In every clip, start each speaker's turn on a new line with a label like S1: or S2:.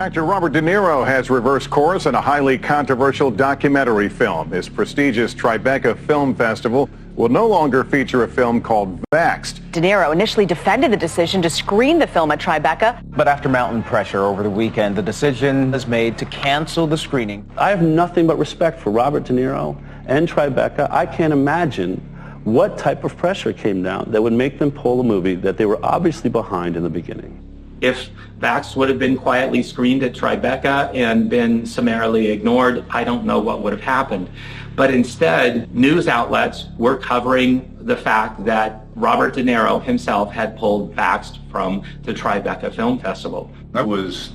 S1: Actor Robert Deniro has reversed course in a highly controversial documentary film. His prestigious Tribeca Film Festival will no longer feature a film called Vaxxed.
S2: Deniro initially defended the decision to screen the film at Tribeca.
S3: But after mounting pressure over the weekend, the decision was made to cancel the screening.
S4: I have nothing but respect for Robert Deniro and Tribeca. I can't imagine what type of pressure came down that would make them pull a movie that they were obviously behind in the beginning.
S5: If Vaxxed would have been quietly screened at Tribeca and been summarily ignored, I don't know what would have happened. But instead, news outlets were covering the fact that Robert Deniro himself had pulled Vaxxed from the Tribeca Film Festival.
S6: That was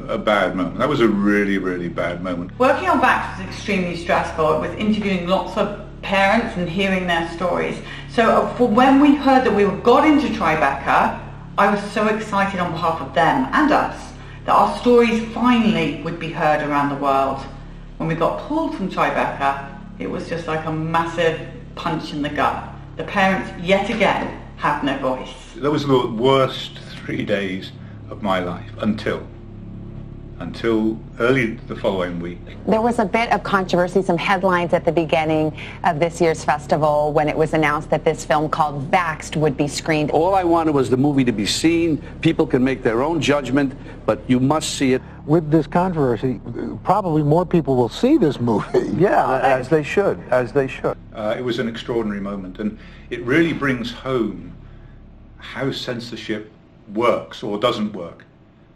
S6: a bad moment. That was a really, really bad moment.
S7: Working on Vaxxed was extremely stressful. It was interviewing lots of parents and hearing their stories. So for when we heard that we got into Tribeca, I was so excited on behalf of them and us that our stories finally would be heard around the world. When we got pulled from Tribeca, it was just like a massive punch in the gut. The parents, yet again, have no voice.
S6: That was the worst 3 days of my life until early the following week.
S8: There was a bit of controversy, some headlines at the beginning of this year's festival when it was announced that this film called Vaxxed would be screened.
S4: All I wanted was the movie to be seen. People can make their own judgment, but you must see it.
S9: With this controversy, probably more people will see this movie.
S4: Yeah, as they should, as they should.
S6: It was an extraordinary moment, and it really brings home how censorship works or doesn't work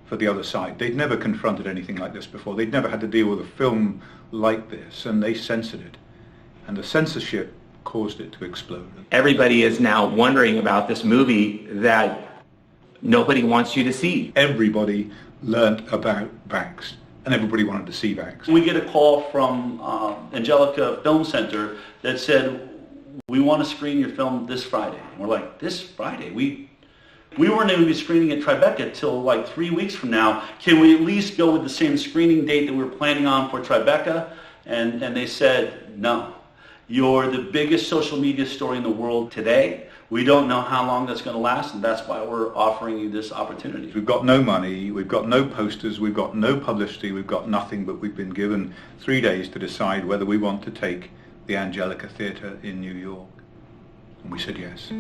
S6: for the other side. They'd never confronted anything like this before. They'd never had to deal with a film like this, and they censored it. And the censorship caused it to explode.
S5: Everybody is now wondering about this movie that nobody wants you to see.
S6: Everybody learnt about Vaxxed, and everybody wanted to see Vaxxed.
S10: We get a call from Angelica Film Center that said, we want to screen your film this Friday. And we're like, this Friday? We weren't going to be screening at Tribeca till like 3 weeks from now. Can we at least go with the same screening date that we were planning on for Tribeca? And they said, no. You're the biggest social media story in the world today. We don't know how long that's going to last, and that's why we're offering you this opportunity.
S6: We've got no money, we've got no posters, we've got no publicity, we've got nothing, but we've been given 3 days to decide whether we want to take the Angelica Theatre in New York. And we said yes.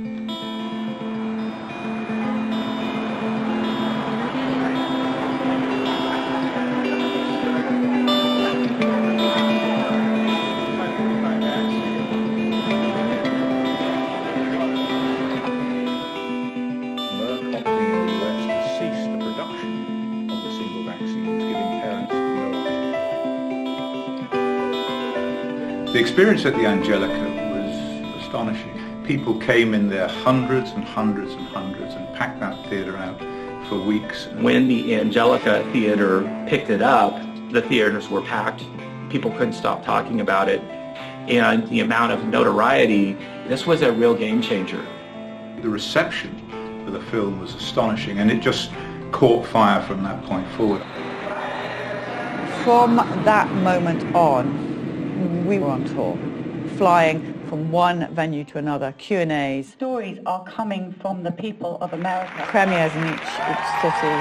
S6: The experience at the Angelica was astonishing. People came in there hundreds and hundreds and hundreds and packed that theatre out for weeks.
S5: When the Angelica Theatre picked it up, the theaters were packed. People couldn't stop talking about it. And the amount of notoriety, this was a real game changer.
S6: The reception for the film was astonishing, and it just caught fire from that point forward.
S7: From that moment on, we were on tour, flying from one venue to another, Q&As. Stories are coming from the people of America. Premieres in each city.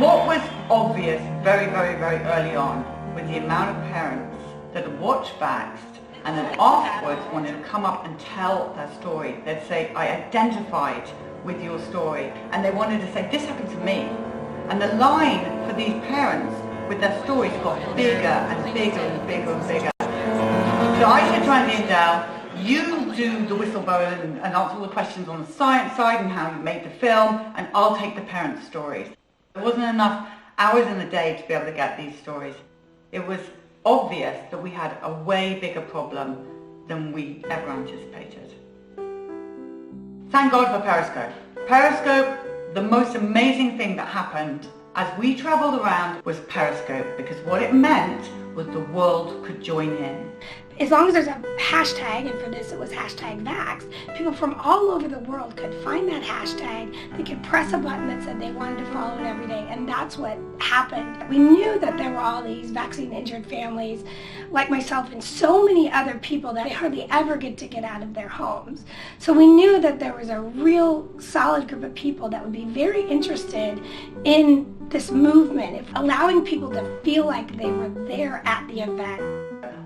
S7: What was obvious very, very, very early on was the amount of parents that had watched Vaxxed and then afterwards wanted to come up and tell their story. They'd say, I identified with your story. And they wanted to say, this happened to me. And the line for these parents with their stories got bigger and bigger and bigger and bigger. So I said to Andy Dow, you do the whistleblowing and answer all the questions on the science side and how you made the film, and I'll take the parents' stories. There wasn't enough hours in the day to be able to get these stories. It was obvious that we had a way bigger problem than we ever anticipated. Thank God for Periscope. Periscope, the most amazing thing that happened as we travelled around was Periscope, because what it meant was the world could join in.
S11: as long as there's a hashtag, and for this it was hashtag Vax, people from all over the world could find that hashtag, they could press a button that said they wanted to follow it every day, and that's what happened. We knew that there were all these vaccine-injured families like myself and so many other people that they hardly ever get out of their homes. So we knew that there was a real solid group of people that would be very interested in this movement, allowing people to feel like they were there at the event.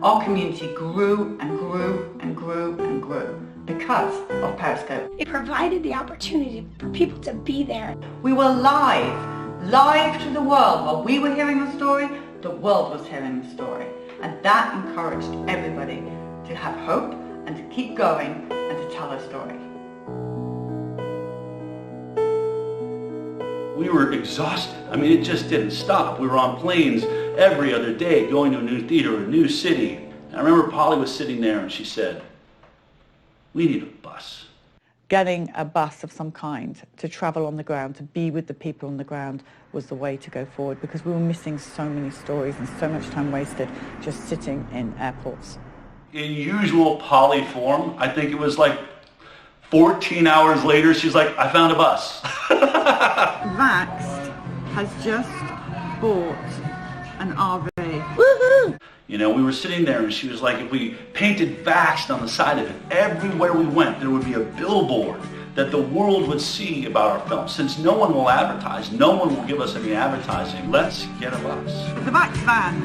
S7: Our community grew and grew and grew and grew because of Periscope.
S11: It provided the opportunity for people to be there.
S7: We were live to the world. While we were hearing the story, the world was hearing the story. And that encouraged everybody to have hope and to keep going and to tell their story.
S10: We were exhausted. I mean, it just didn't stop. We were on planes every other day, going to a new theater, a new city. And I remember Polly was sitting there and she said, "We need a bus."
S12: Getting a bus of some kind to travel on the ground, to be with the people on the ground, was the way to go forward, because we were missing so many stories and so much time wasted just sitting in airports.
S10: In usual Polly form, I think it was like 14 hours later, she's like, "I found a bus."
S7: Vaxxed has just bought an RV.
S12: Woohoo!
S10: You know, we were sitting there and she was like, if we painted Vaxxed on the side of it, everywhere we went, there would be a billboard that the world would see about our film. Since no one will advertise, no one will give us any advertising, let's get a bus.
S7: The Vax van,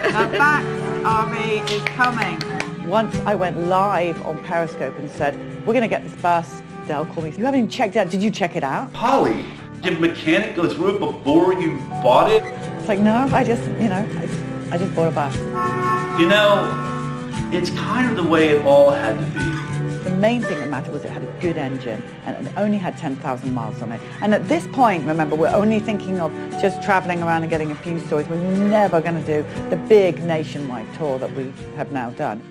S7: the Vax RV is coming.
S12: Once I went live on Periscope and said, "We're going to get this bus," Dell called me. "You haven't even checked it out. Did you check it out?"
S10: Polly, did mechanic go through it before you bought it?
S12: It's like, no, I just bought a bus.
S10: You know, it's kind of the way it all had to be.
S12: The main thing that mattered was it had a good engine and it only had 10,000 miles on it. And at this point, remember, we're only thinking of just traveling around and getting a few stories. We're never going to do the big nationwide tour that we have now done.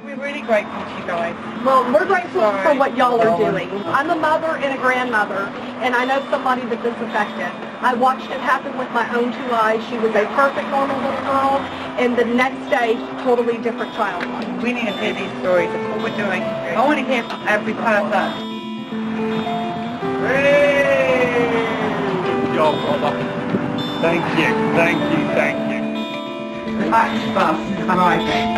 S2: We're really grateful to you guys.
S13: Well, we're grateful for what y'all are doing. I'm a mother and a grandmother, and I know somebody that this affected. I watched it happen with my own two eyes. She was a perfect, normal little girl, and the next day, totally different child.
S2: We need to hear these stories. That's what we're doing. I want to hear from every person.
S14: Good job, brother. Thank you, thank you, thank you.
S7: The Vax bus is arriving.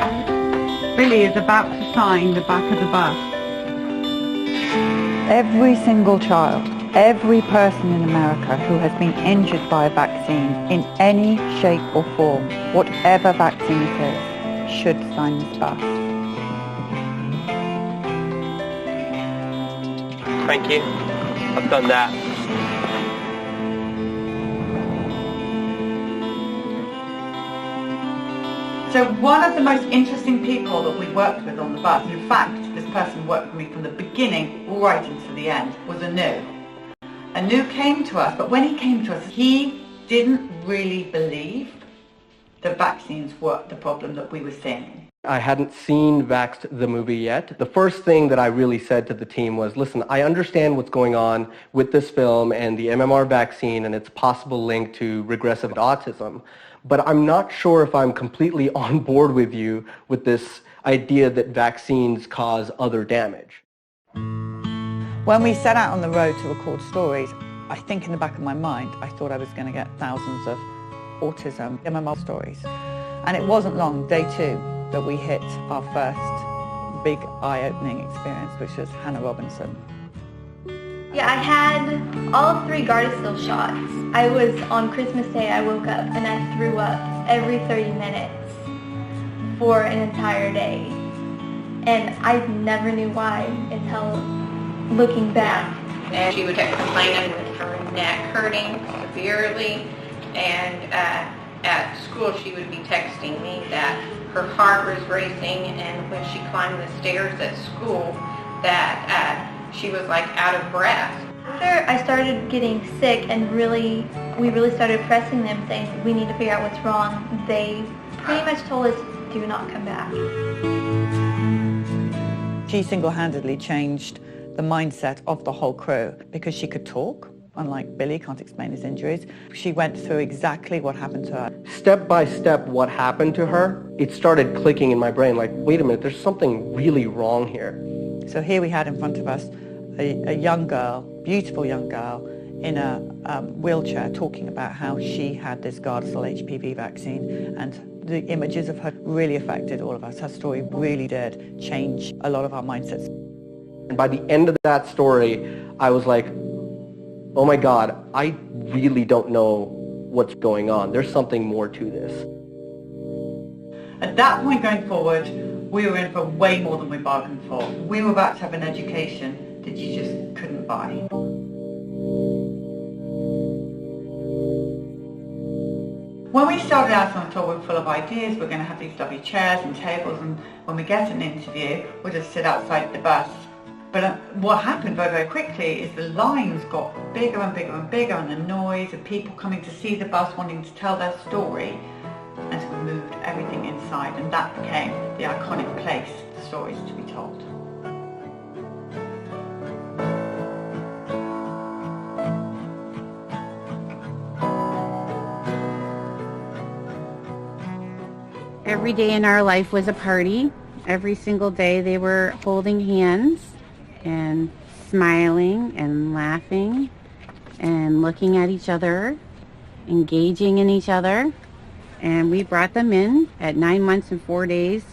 S7: Billy is about to sign the back of the bus.
S12: Every single child, every person in America who has been injured by a vaccine in any shape or form, whatever vaccine it is, should sign this bus.
S14: Thank you. I've done that.
S7: So one of the most interesting people that we worked with on the bus, in fact, this person worked with me from the beginning right into the end, was Anu. Anu came to us, but when he came to us, he didn't really believe the vaccines were the problem that we were seeing.
S15: I hadn't seen Vaxxed the movie yet. The first thing that I really said to the team was, listen, I understand what's going on with this film and the MMR vaccine and its possible link to regressive autism, but I'm not sure if I'm completely on board with you with this idea that vaccines cause other damage.
S12: When we set out on the road to record stories, I think in the back of my mind, I thought I was going to get thousands of autism MMR stories. And it wasn't long, day 2, that we hit our first big eye-opening experience, which was Hannah Robinson.
S16: Yeah, I had all 3 Gardasil shots. I was on Christmas Day, I woke up and I threw up every 30 minutes for an entire day. And I never knew why until looking back.
S17: And she would have complaining with her neck hurting severely, and at school she would be texting me that her heart was racing, and when she climbed the stairs at school that she was like out of breath.
S16: After I started getting sick and we really started pressing them, saying we need to figure out what's wrong, they pretty much told us, do not come back.
S12: She single-handedly changed the mindset of the whole crew because she could talk, Unlike Billy, can't explain his injuries. She went through exactly what happened to her.
S15: Step by step, what happened to her, it started clicking in my brain like, wait a minute, there's something really wrong here.
S12: So here we had in front of us a young girl, beautiful young girl, in a wheelchair talking about how she had this Gardasil HPV vaccine, and the images of her really affected all of us. Her story really did change a lot of our mindsets.
S15: And by the end of that story, I was like, oh my God, I really don't know what's going on. There's something more to this.
S7: At that point going forward, we were in for way more than we bargained for. We were about to have an education that you just couldn't buy. When we started out on the tour, we were full of ideas. We're going to have these lovely chairs and tables, and when we get an interview, we'll just sit outside the bus. But what happened very, very quickly is the lines got bigger and bigger and bigger, and the noise of people coming to see the bus, wanting to tell their story. And so we moved everything inside, and that became the iconic place for stories to be told.
S18: Every day in our life was a party. Every single day they were holding hands and smiling and laughing and looking at each other, engaging in each other. And we brought them in at 9 months and 4 days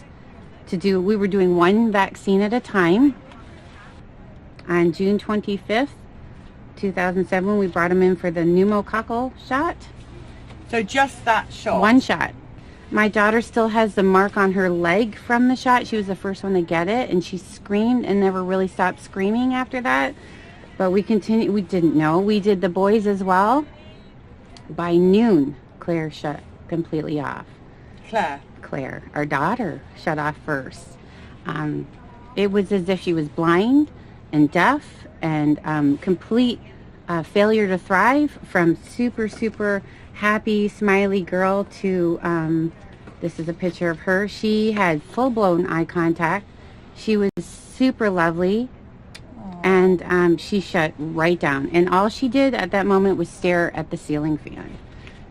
S18: we were doing one vaccine at a time. On June 25th, 2007, we brought them in for the pneumococcal shot.
S12: So just that shot?
S18: One shot. My daughter still has the mark on her leg from the shot. She was the first one to get it, and she screamed and never really stopped screaming after that. But we continued. We didn't know. We did the boys as well. By noon, Claire shut completely off. Claire, our daughter, shut off first. It was as if she was blind and deaf and complete failure to thrive, from super, super happy, smiley girl to, this is a picture of her. She had full-blown eye contact. She was super lovely. Aww. And she shut right down. And all she did at that moment was stare at the ceiling fan.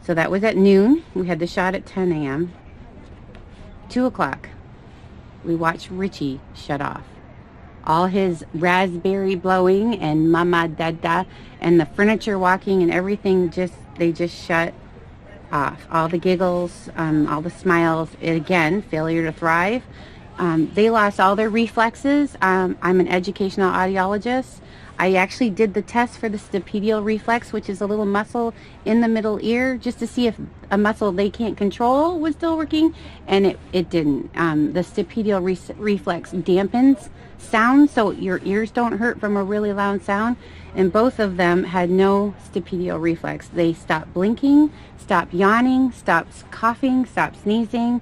S18: So that was at noon. We had the shot at 10 a.m. 2 o'clock, we watched Richie shut off. All his raspberry blowing and mama dada and the furniture walking and everything, they just shut off. All the giggles, all the smiles, again, failure to thrive. They lost all their reflexes. I'm an educational audiologist. I actually did the test for the stapedial reflex, which is a little muscle in the middle ear, just to see if a muscle they can't control was still working, and it didn't. The stapedial reflex dampens sound, so your ears don't hurt from a really loud sound, and both of them had no stapedial reflex. They stopped blinking, stopped yawning, stopped coughing, stopped sneezing.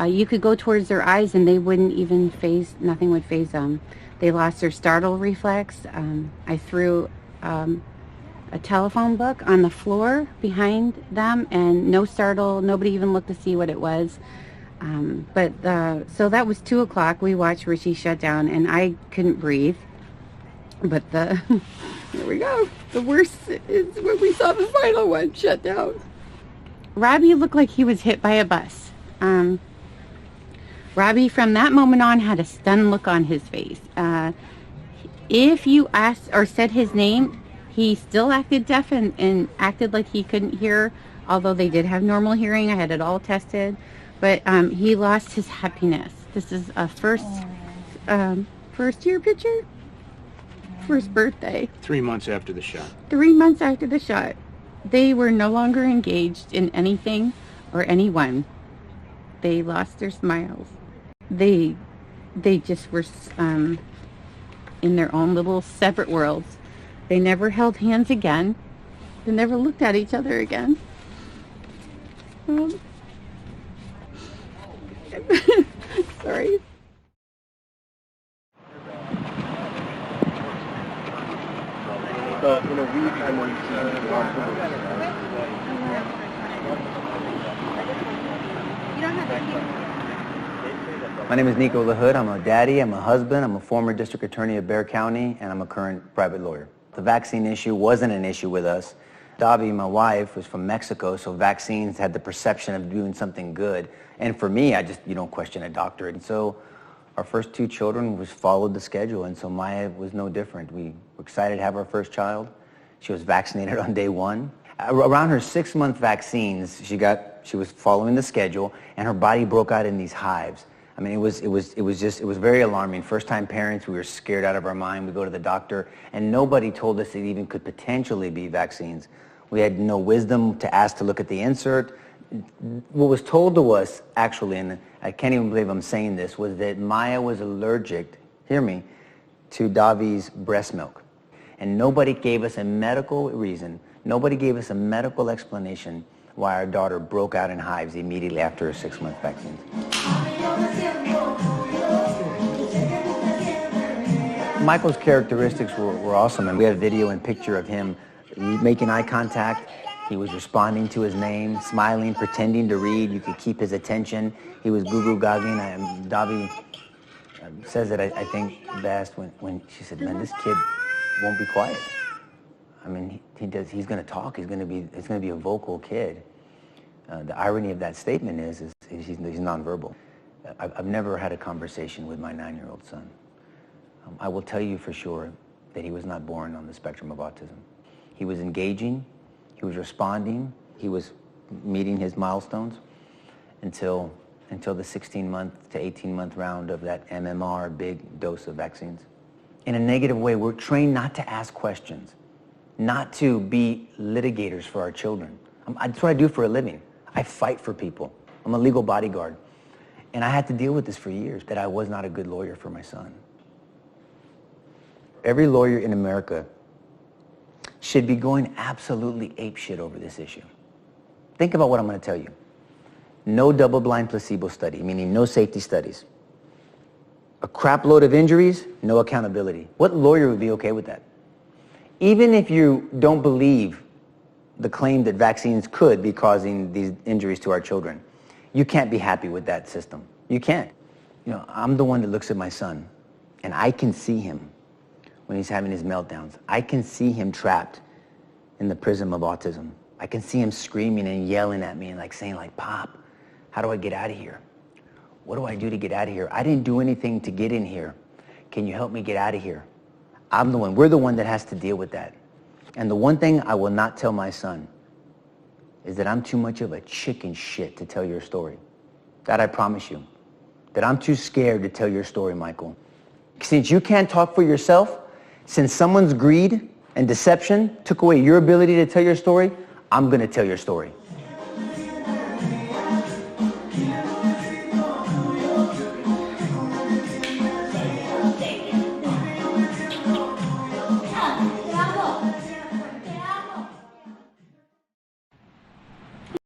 S18: You could go towards their eyes and they wouldn't even phase, nothing would phase them. They lost their startle reflex. I threw a telephone book on the floor behind them, and no startle, nobody even looked to see what it was. So that was 2 o'clock. We watched Richie shut down, and I couldn't breathe. But here we go. The worst is when we saw the final one shut down. Robbie looked like he was hit by a bus. Robbie, from that moment on, had a stunned look on his face. If you asked or said his name, he still acted deaf and acted like he couldn't hear, although they did have normal hearing. I had it all tested. But he lost his happiness. This is a first year picture? First birthday.
S19: 3 months after the shot.
S18: 3 months after the shot. They were no longer engaged in anything or anyone. They lost their smiles. They just were in their own little separate worlds. They never held hands again. They never looked at each other again. Sorry.
S19: In a week, I'm going to
S20: My name is Nico LaHood. I'm a daddy, I'm a husband, I'm a former district attorney of Bexar County, and I'm a current private lawyer. The vaccine issue wasn't an issue with us. Davi, my wife, was from Mexico, so vaccines had the perception of doing something good. And for me, you don't question a doctor. And so our first 2 children followed the schedule, and so Maya was no different. We were excited to have our first child. She was vaccinated on day 1. Around her 6-month vaccines, she was following the schedule, and her body broke out in these hives. I mean, it was very alarming. First-time parents, we were scared out of our mind. We go to the doctor, and nobody told us it even could potentially be vaccines. We had no wisdom to ask to look at the insert. What was told to us, actually, and I can't even believe I'm saying this, was that Maya was allergic, hear me, to Davi's breast milk. And nobody gave us a medical reason, nobody gave us a medical explanation why our daughter broke out in hives immediately after her 6-month vaccine. Michael's characteristics were awesome, and we have a video and picture of him making eye contact. He was responding to his name, smiling, pretending to read. You could keep his attention. He was goo-goo-gagging. Davi says it, I think, best when she said, man, this kid won't be quiet. I mean, he's going to talk. He's going to be a vocal kid. The irony of that statement is he's nonverbal. I've never had a conversation with my 9-year-old son. I will tell you for sure that he was not born on the spectrum of autism. He was engaging, he was responding, he was meeting his milestones until the 16-month to 18-month round of that MMR big dose of vaccines. In a negative way, we're trained not to ask questions, not to be litigators for our children. That's what I do for a living. I fight for people. I'm a legal bodyguard. And I had to deal with this for years, that I was not a good lawyer for my son. Every lawyer in America should be going absolutely apeshit over this issue. Think about what I'm going to tell you. No double-blind placebo study, meaning no safety studies. A crap load of injuries, no accountability. What lawyer would be okay with that? Even if you don't believe the claim that vaccines could be causing these injuries to our children, you can't be happy with that system. You can't. You know, I'm the one that looks at my son, and I can see him when he's having his meltdowns. I can see him trapped in the prism of autism. I can see him screaming and yelling at me and saying, Pop, how do I get out of here? What do I do to get out of here? I didn't do anything to get in here. Can you help me get out of here? We're the one that has to deal with that. And the one thing I will not tell my son is that I'm too much of a chicken shit to tell your story. That I promise you. That I'm too scared to tell your story, Michael. Since you can't talk for yourself, since someone's greed and deception took away your ability to tell your story, I'm going to tell your story.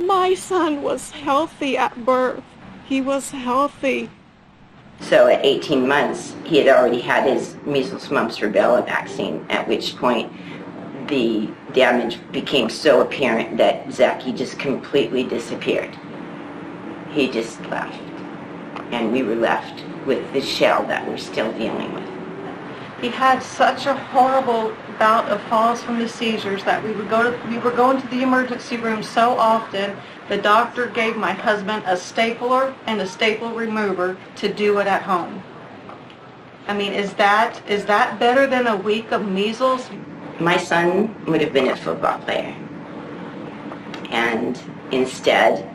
S13: My son was healthy at birth. He was healthy.
S21: So at 18 months, he had already had his measles, mumps, rubella vaccine, at which point the damage became so apparent that Zachy just completely disappeared. He just left. And we were left with the shell that we're still dealing with.
S13: He had such a horrible bout of falls from the seizures that we were going to the emergency room so often. The doctor gave my husband a stapler and a staple remover to do it at home. I mean, is that better than a week of measles?
S21: My son would have been a football player. And instead,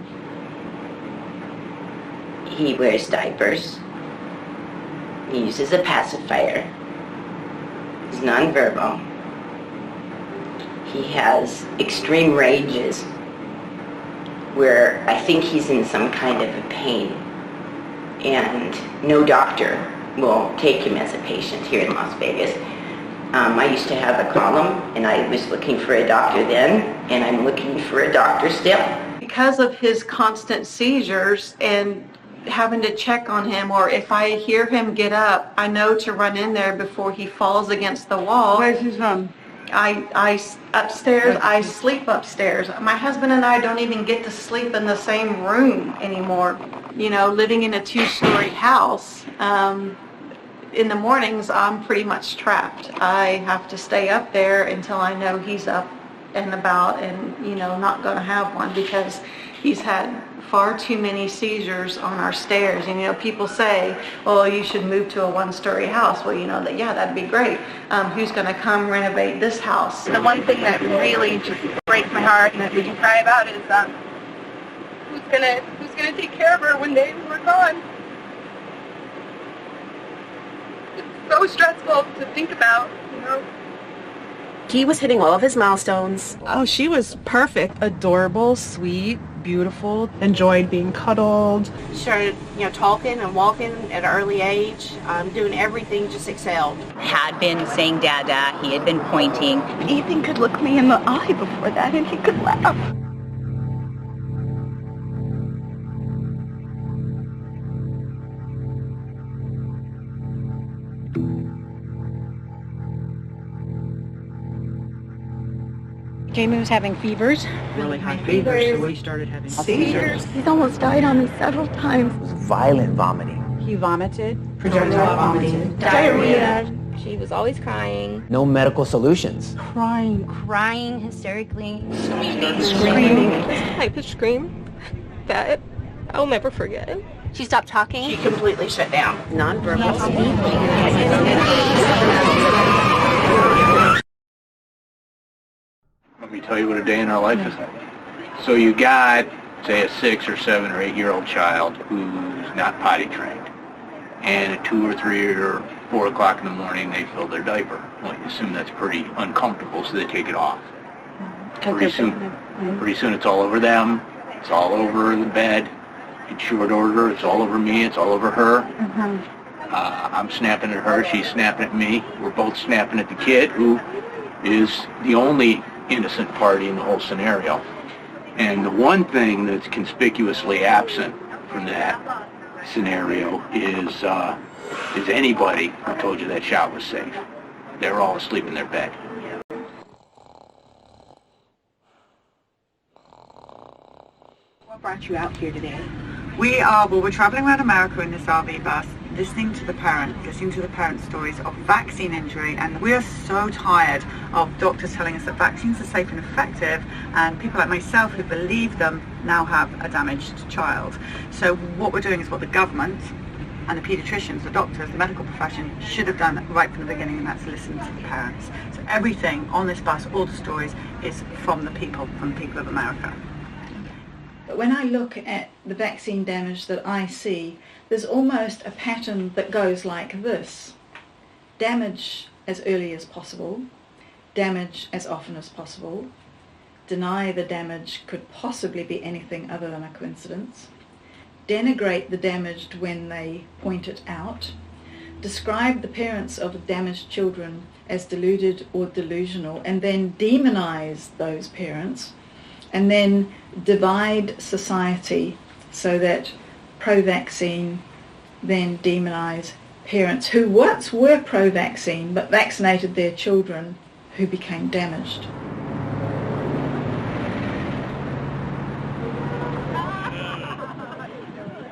S21: he wears diapers. He uses a pacifier. He's nonverbal. He has extreme rages where I think he's in some kind of a pain, and no doctor will take him as a patient here in Las Vegas. I used to have a column, and I was looking for a doctor then, and I'm looking for a doctor still.
S13: Because of his constant seizures and having to check on him, or if I hear him get up, I know to run in there before he falls against the wall.
S2: Where's his room?
S13: I sleep upstairs. My husband and I don't even get to sleep in the same room anymore. You know, living in a 2-story house, In the mornings, I'm pretty much trapped. I have to stay up there until I know he's up and about and, not going to have one because he's had far too many seizures on our stairs. And, people say, oh, you should move to a one-story house. Well, yeah, that'd be great. Who's going to come renovate this house?
S1: The one thing that really just breaks my heart and that we can cry about is who's gonna take care of her when we're gone. It's so stressful to think about,
S22: He was hitting all of his milestones.
S23: Oh, she was perfect. Adorable, sweet, beautiful, enjoyed being cuddled.
S22: She started, talking and walking at an early age, doing everything, just excelled.
S24: Had been saying dada, he had been pointing.
S1: Ethan could look me in the eye before that and he could laugh.
S22: Jamie was having fevers.
S2: Really high fevers, so we started having seizures.
S1: He's almost died on me several times.
S20: It was violent vomiting.
S22: He vomited.
S1: Projectile vomiting.
S22: Diarrhea.
S16: She was always crying.
S20: No medical solutions.
S16: Crying hysterically.
S1: Screaming. High-pitched scream that I'll never forget.
S22: She stopped talking.
S2: She completely shut down.
S22: Nonverbal.
S19: Let me tell you what a day in our life is like. So you got, say, a 6 or 7 or 8-year-old child who's not potty trained. And at 2 or 3 or 4 o'clock in the morning, they fill their diaper. Well, you assume that's pretty uncomfortable, so they take it off. Pretty soon it's all over them. It's all over the bed. In short order, it's all over me. It's all over her. I'm snapping at her. She's snapping at me. We're both snapping at the kid, who is the only innocent party in the whole scenario. And the one thing that's conspicuously absent from that scenario is anybody who told you that shot was safe. They were all asleep in their bed.
S2: What brought you out here today? We're traveling around America in this RV bus, listening to the parents' stories of vaccine injury, and we are so tired of doctors telling us that vaccines are safe and effective, and people like myself who believe them now have a damaged child. So what we're doing is what the government and the paediatricians, the doctors, the medical profession should have done right from the beginning, and that's listen to the parents. So everything on this bus, all the stories, is from the people of America.
S25: But when I look at the vaccine damage that I see, there's almost a pattern that goes like this. Damage as early as possible, damage as often as possible, deny the damage could possibly be anything other than a coincidence, denigrate the damaged when they point it out, describe the parents of damaged children as deluded or delusional, and then demonize those parents, and then divide society so that pro-vaccine then demonize parents who once were pro-vaccine but vaccinated their children who became damaged.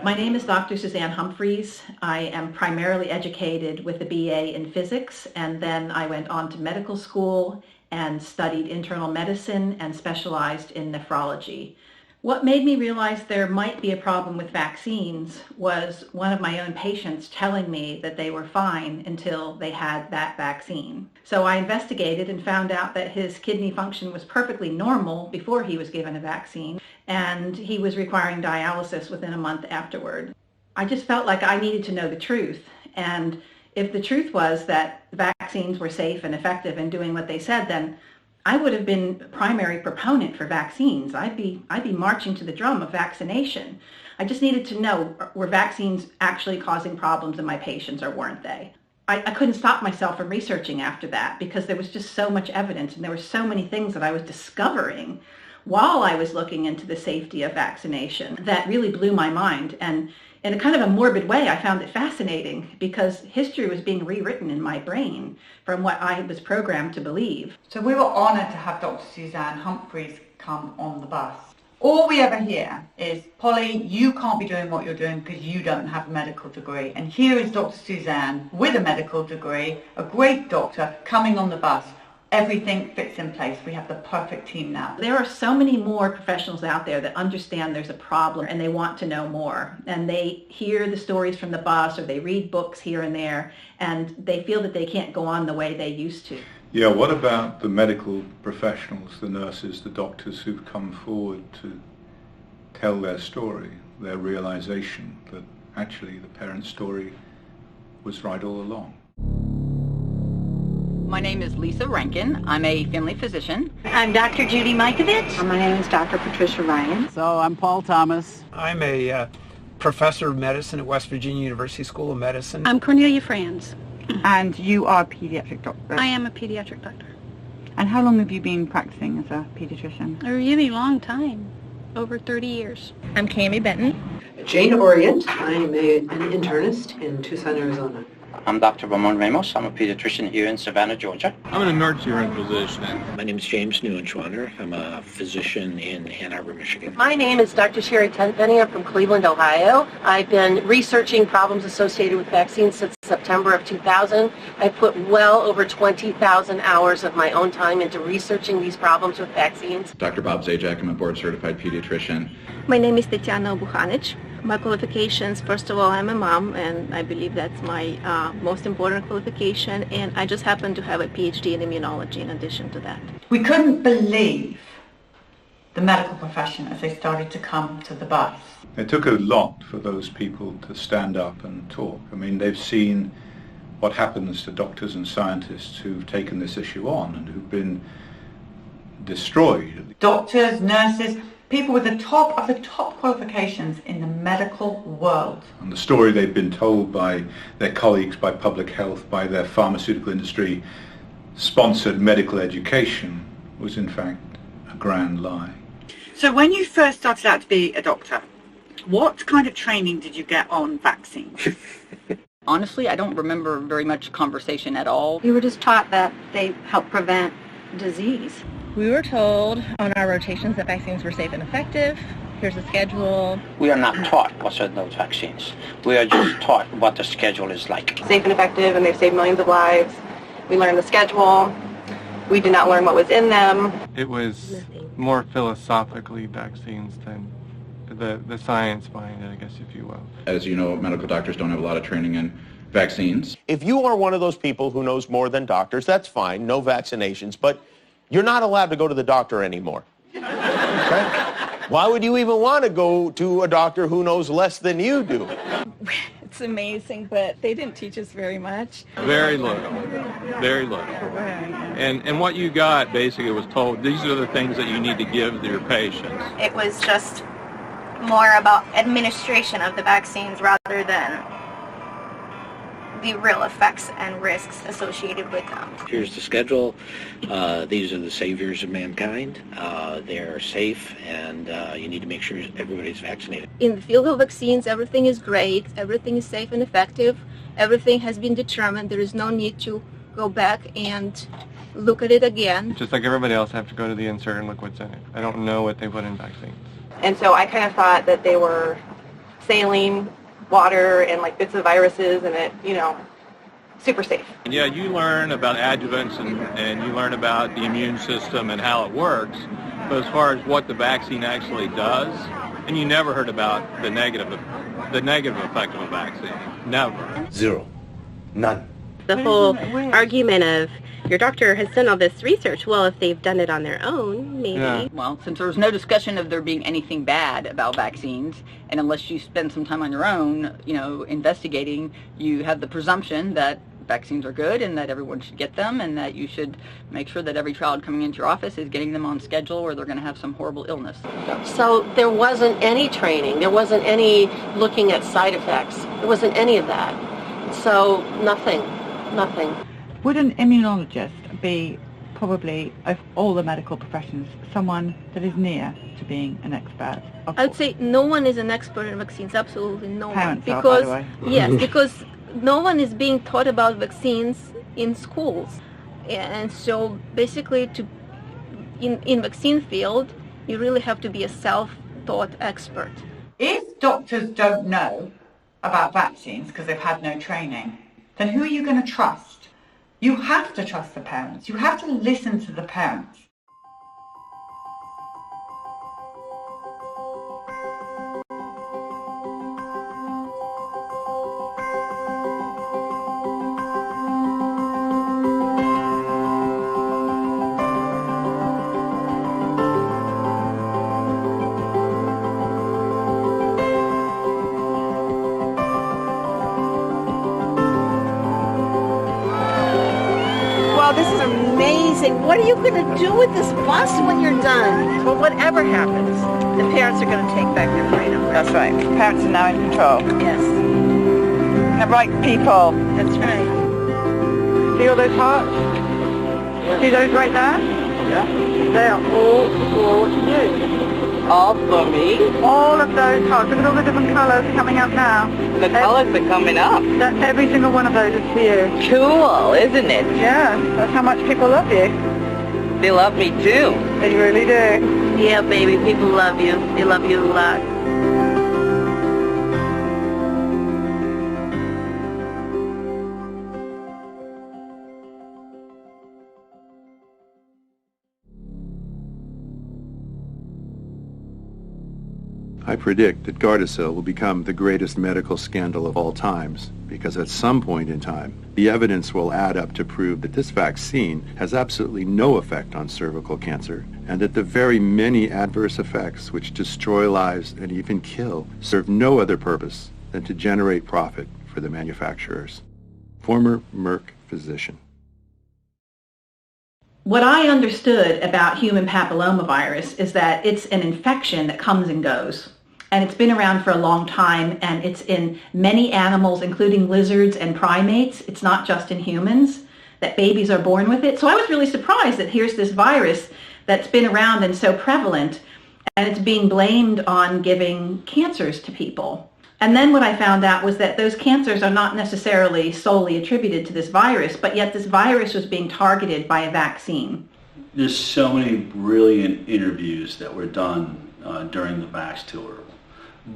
S26: My name is Dr. Suzanne Humphreys. I am primarily educated with a BA in physics, and then I went on to medical school and studied internal medicine and specialized in nephrology. What made me realize there might be a problem with vaccines was one of my own patients telling me that they were fine until they had that vaccine. So I investigated and found out that his kidney function was perfectly normal before he was given a vaccine, and he was requiring dialysis within a month afterward. I just felt like I needed to know the truth, and if the truth was that the vaccines were safe and effective in doing what they said, then I would have been a primary proponent for vaccines. I'd be marching to the drum of vaccination. I just needed to know, were vaccines actually causing problems in my patients or weren't they? I couldn't stop myself from researching after that because there was just so much evidence and there were so many things that I was discovering while I was looking into the safety of vaccination that really blew my mind. And in a kind of a morbid way, I found it fascinating because history was being rewritten in my brain from what I was programmed to believe.
S7: So we were honoured to have Dr. Suzanne Humphreys come on the bus. All we ever hear is, Polly, you can't be doing what you're doing because you don't have a medical degree. And here is Dr. Suzanne with a medical degree, a great doctor, coming on the bus. Everything fits in place. We have the perfect team now.
S26: There are so many more professionals out there that understand there's a problem and they want to know more. And they hear the stories from the bus or they read books here and there and they feel that they can't go on the way they used to.
S3: Yeah, what about the medical professionals, the nurses, the doctors who've come forward to tell their story, their realization that actually the parent's story was right all along?
S4: My name is Lisa Rankin. I'm a family physician.
S5: I'm Dr. Judy Mikovich.
S6: My name is Dr. Patricia Ryan.
S8: So I'm Paul Thomas.
S9: I'm a professor of medicine at West Virginia University School of Medicine.
S27: I'm Cornelia Franz.
S2: And you are a pediatric doctor?
S27: I am a pediatric doctor.
S2: And how long have you been practicing as a pediatrician?
S27: A really long time, over 30 years.
S28: I'm Cami Benton.
S29: Jane Orient. I'm an internist in Tucson, Arizona.
S30: I'm Dr. Ramon Ramos. I'm a pediatrician here in Savannah, Georgia.
S31: I'm an emergency room physician.
S32: My name is James Neuenschwander. I'm a physician in Ann Arbor, Michigan.
S33: My name is Dr. Sherry Tenpenny. I'm from Cleveland, Ohio. I've been researching problems associated with vaccines since September of 2000. I put well over 20,000 hours of my own time into researching these problems with vaccines.
S34: Dr. Bob Zajac. I'm a board-certified pediatrician.
S35: My name is Tatiana Buhanic. My qualifications, first of all, I'm a mom, and I believe that's my most important qualification, and I just happen to have a PhD in immunology in addition to that.
S7: We couldn't believe the medical profession as they started to come to the bus.
S3: It took a lot for those people to stand up and talk. I mean, they've seen what happens to doctors and scientists who've taken this issue on and who've been destroyed.
S7: Doctors, nurses, people with the top of the top qualifications in the medical world.
S3: And the story they've been told by their colleagues, by public health, by their pharmaceutical industry sponsored medical education was in fact a grand lie.
S2: So when you first started out to be a doctor, what kind of training did you get on vaccines?
S4: Honestly, I don't remember very much conversation at all.
S27: We were just taught that they help prevent disease.
S28: We were told on our rotations that vaccines were safe and effective. Here's the schedule.
S30: We are not taught what's in those vaccines. We are just taught what the schedule is like.
S33: Safe and effective, and they've saved millions of lives. We learned the schedule. We did not learn what was in them.
S15: It was more philosophically vaccines than the science behind it, I guess, if you will.
S34: As you know, medical doctors don't have a lot of training in vaccines.
S36: If you are one of those people who knows more than doctors, that's fine, no vaccinations, but you're not allowed to go to the doctor anymore. Okay? Why would you even want to go to a doctor who knows less than you do?
S28: It's amazing, but they didn't teach us very much.
S31: Very little. Very little. And what you got basically was told, these are the things that you need to give to your patients.
S37: It was just more about administration of the vaccines rather than the real effects and risks associated with them.
S32: Here's the schedule. These are the saviors of mankind. They're safe, and you need to make sure everybody's vaccinated.
S35: In the field of vaccines, everything is great. Everything is safe and effective. Everything has been determined. There is no need to go back and look at it again.
S15: Just like everybody else, I have to go to the insert and look what's in it. I don't know what they put in vaccines.
S33: And so I kind of thought that they were saline water and like bits of viruses and it, you know, super safe.
S31: And yeah, you learn about adjuvants and you learn about the immune system and how it works, but as far as what the vaccine actually does, and you never heard about the negative effect of a vaccine. Never.
S38: Zero. None.
S35: The whole argument of your doctor has done all this research. Well, if they've done it on their own, maybe.
S4: Yeah. Well, since there was no discussion of there being anything bad about vaccines, and unless you spend some time on your own, you know, investigating, you have the presumption that vaccines are good and that everyone should get them and that you should make sure that every child coming into your office is getting them on schedule or they're going to have some horrible illness.
S33: So there wasn't any training. There wasn't any looking at side effects. There wasn't any of that. So nothing.
S2: Would an immunologist be probably, of all the medical professions, someone that is near to being an expert?
S35: I'd say no one is an expert in vaccines, absolutely no
S2: Parents
S35: one.
S2: Are, by the way.
S35: Yes, because no one is being taught about vaccines in schools. And so basically in vaccine field, You really have to be a self-taught expert.
S7: If doctors don't know about vaccines because they've had no training, then who are you going to trust? You have to trust the parents. You have to listen to the parents.
S35: This is amazing. What are you going to do with this bus when you're done?
S7: Well, whatever happens, the parents are going to take back their freedom. That's right. Parents are now in control.
S35: Yes.
S7: The right people.
S35: That's right.
S7: See all those hearts? Yeah. See those right there? Yeah. They are all for you.
S1: All for me?
S7: All of those hearts. Look at all the different colours coming up now.
S1: The colours are coming up.
S7: Every single one of those is for you.
S1: Cool, isn't it?
S7: Yeah, that's how much people love you.
S1: They love me too.
S7: They really do.
S35: Yeah, baby, people love you. They love you a lot.
S8: I predict that Gardasil will become the greatest medical scandal of all times, because at some point in time, the evidence will add up to prove that this vaccine has absolutely no effect on cervical cancer, and that the very many adverse effects which destroy lives and even kill serve no other purpose than to generate profit for the manufacturers. Former Merck physician.
S26: What I understood about human papillomavirus is that it's an infection that comes and goes. And it's been around for a long time, and it's in many animals, including lizards and primates. It's not just in humans, that babies are born with it. So I was really surprised that here's this virus that's been around and so prevalent, and it's being blamed on giving cancers to people. And then what I found out was that those cancers are not necessarily solely attributed to this virus, but yet this virus was being targeted by a vaccine.
S10: There's so many brilliant interviews that were done during the Vax tour.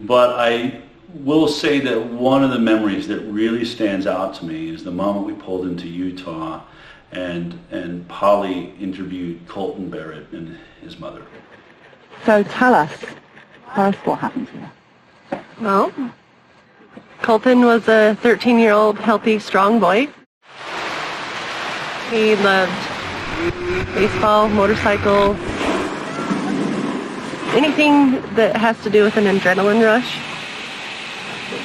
S10: But I will say that one of the memories that really stands out to me is the moment we pulled into Utah and Polly interviewed Colton Barrett and his mother.
S7: So tell us what happened here.
S33: Well, Colton was a 13-year-old healthy, strong boy. He loved baseball, motorcycles, anything that has to do with an adrenaline rush.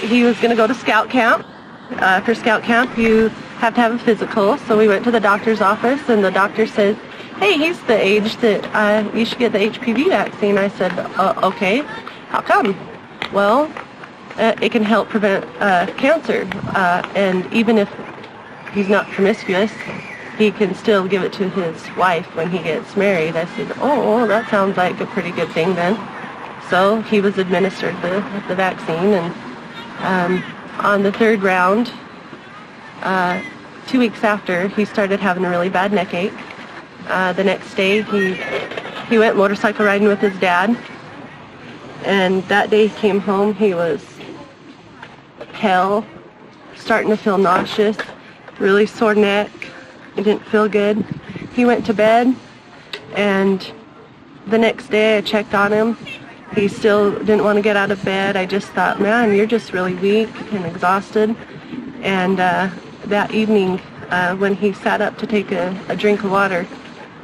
S33: He was going to go to scout camp. For scout camp, you have to have a physical. So we went to the doctor's office, and the doctor said, hey, he's the age that you should get the HPV vaccine. I said, okay, how come? Well, it can help prevent cancer. And even if he's not promiscuous, he can still give it to his wife when he gets married. I said, oh, that sounds like a pretty good thing then. So he was administered the vaccine, and on the third round, 2 weeks after, he started having a really bad neck ache. The next day, he went motorcycle riding with his dad, and that day he came home, he was pale, starting to feel nauseous, really sore neck. He didn't feel good. He went to bed, and the next day I checked on him. He still didn't want to get out of bed. I just thought, man, you're just really weak and exhausted. And that evening, when he sat up to take a drink of water,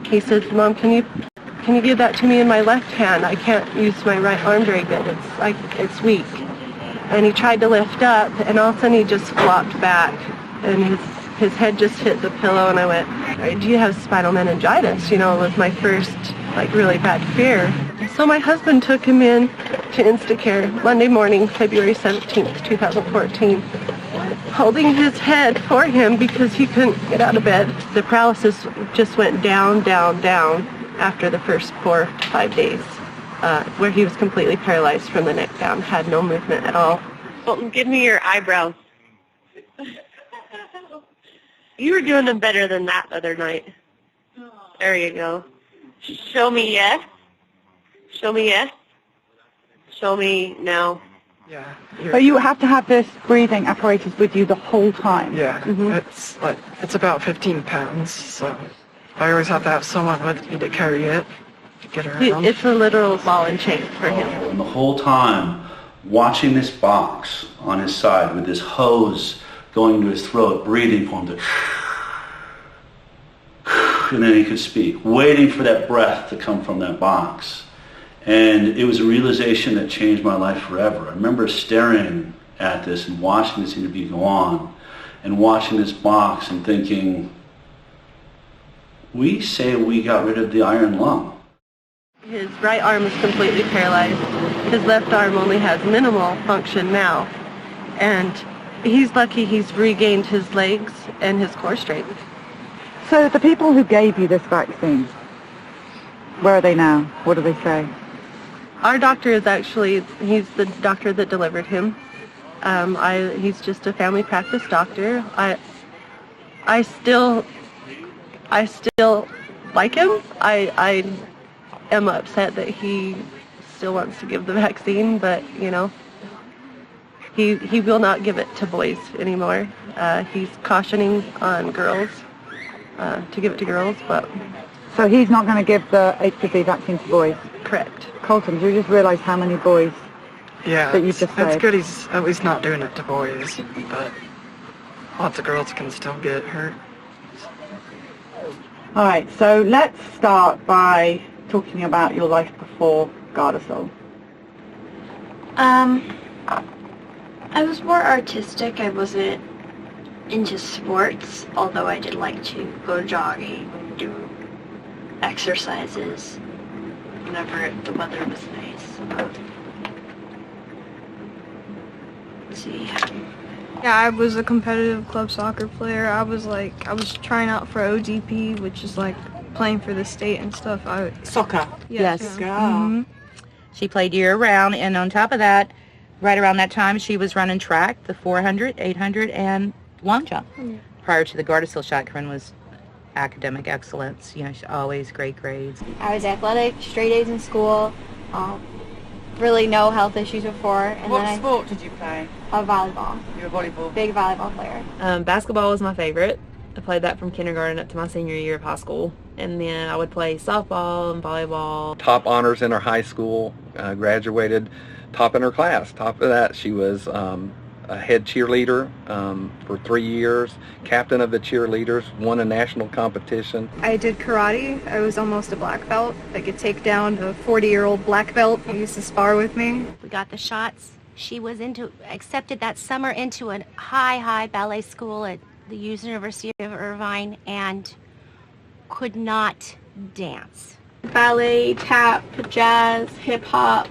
S33: he said, Mom, can you give that to me in my left hand? I can't use my right arm very good. It's weak. And he tried to lift up, and all of a sudden he just flopped back, and his head just hit the pillow, and I went, do you have spinal meningitis? You know, it was my first, really bad fear. So my husband took him in to Instacare Monday morning, February 17th, 2014, holding his head for him because he couldn't get out of bed. The paralysis just went down, down, down after the first 4 to 5 days, where he was completely paralyzed from the neck down, had no movement at all.
S35: Colton, give me your eyebrows.
S33: You were doing them better than that the other night. There you go.
S35: Show me yes.
S29: Show me yes. Show me no.
S2: Yeah. But you have to have this breathing apparatus with you the whole time.
S5: Yeah. It's about 15 pounds, so I always have to have someone with me to carry it, to get around.
S29: It's a literal ball and chain for him.
S10: And the whole time, watching this box on his side with this hose going to his throat, breathing for him to, and then he could speak, waiting for that breath to come from that box. And it was a realization that changed my life forever. I remember staring at this and watching this interview go on and watching this box and thinking, we say we got rid of the iron lung.
S29: His right arm is completely paralyzed. His left arm only has minimal function now. And he's lucky he's regained his legs and his core strength.
S2: So the people who gave you this vaccine, where are they now? What do they say?
S29: Our doctor is actually, he's the doctor that delivered him. He's just a family practice doctor. I still like him. I am upset that he still wants to give the vaccine, but you know, he will not give it to boys anymore. He's cautioning on girls to give it to girls, but
S2: so he's not going to give the HPV vaccine to boys.
S29: Correct.
S2: Colton, you just realised how many boys that you just saved.
S5: It's good he's at least not doing it to boys, but lots of girls can still get hurt.
S2: All right, so let's start by talking about your life before Gardasil.
S27: I was more artistic. I wasn't into sports, although I did like to go jogging, do exercises whenever the weather was nice. Let's see.
S6: Yeah, I was a competitive club soccer player. I was trying out for ODP, which is like playing for the state and stuff.
S2: Soccer.
S6: Yes.
S9: Mm-hmm. She played year round, and on top of that, right around that time, she was running track, the 400, 800, and long jump.
S6: Yeah.
S9: Prior to the Gardasil shot, Corinne was academic excellence. You know, she always great grades.
S37: I was athletic, straight A's in school. Really no health issues before. And
S11: what sport did you play?
S37: Volleyball.
S11: You were a volleyball?
S37: Big volleyball player.
S11: Basketball was my favorite. I played that from kindergarten up to my senior year of high school. And then I would play softball and volleyball.
S12: Top honors in her high school, graduated top in her class. Top of that, she was a head cheerleader for 3 years, captain of the cheerleaders, won a national competition.
S6: I did karate. I was almost a black belt. I could take down a 40-year-old black belt who used to spar with me.
S13: We got the shots. She was accepted that summer into a high ballet school at the University of Irvine and could not dance.
S37: Ballet, tap, jazz, hip-hop.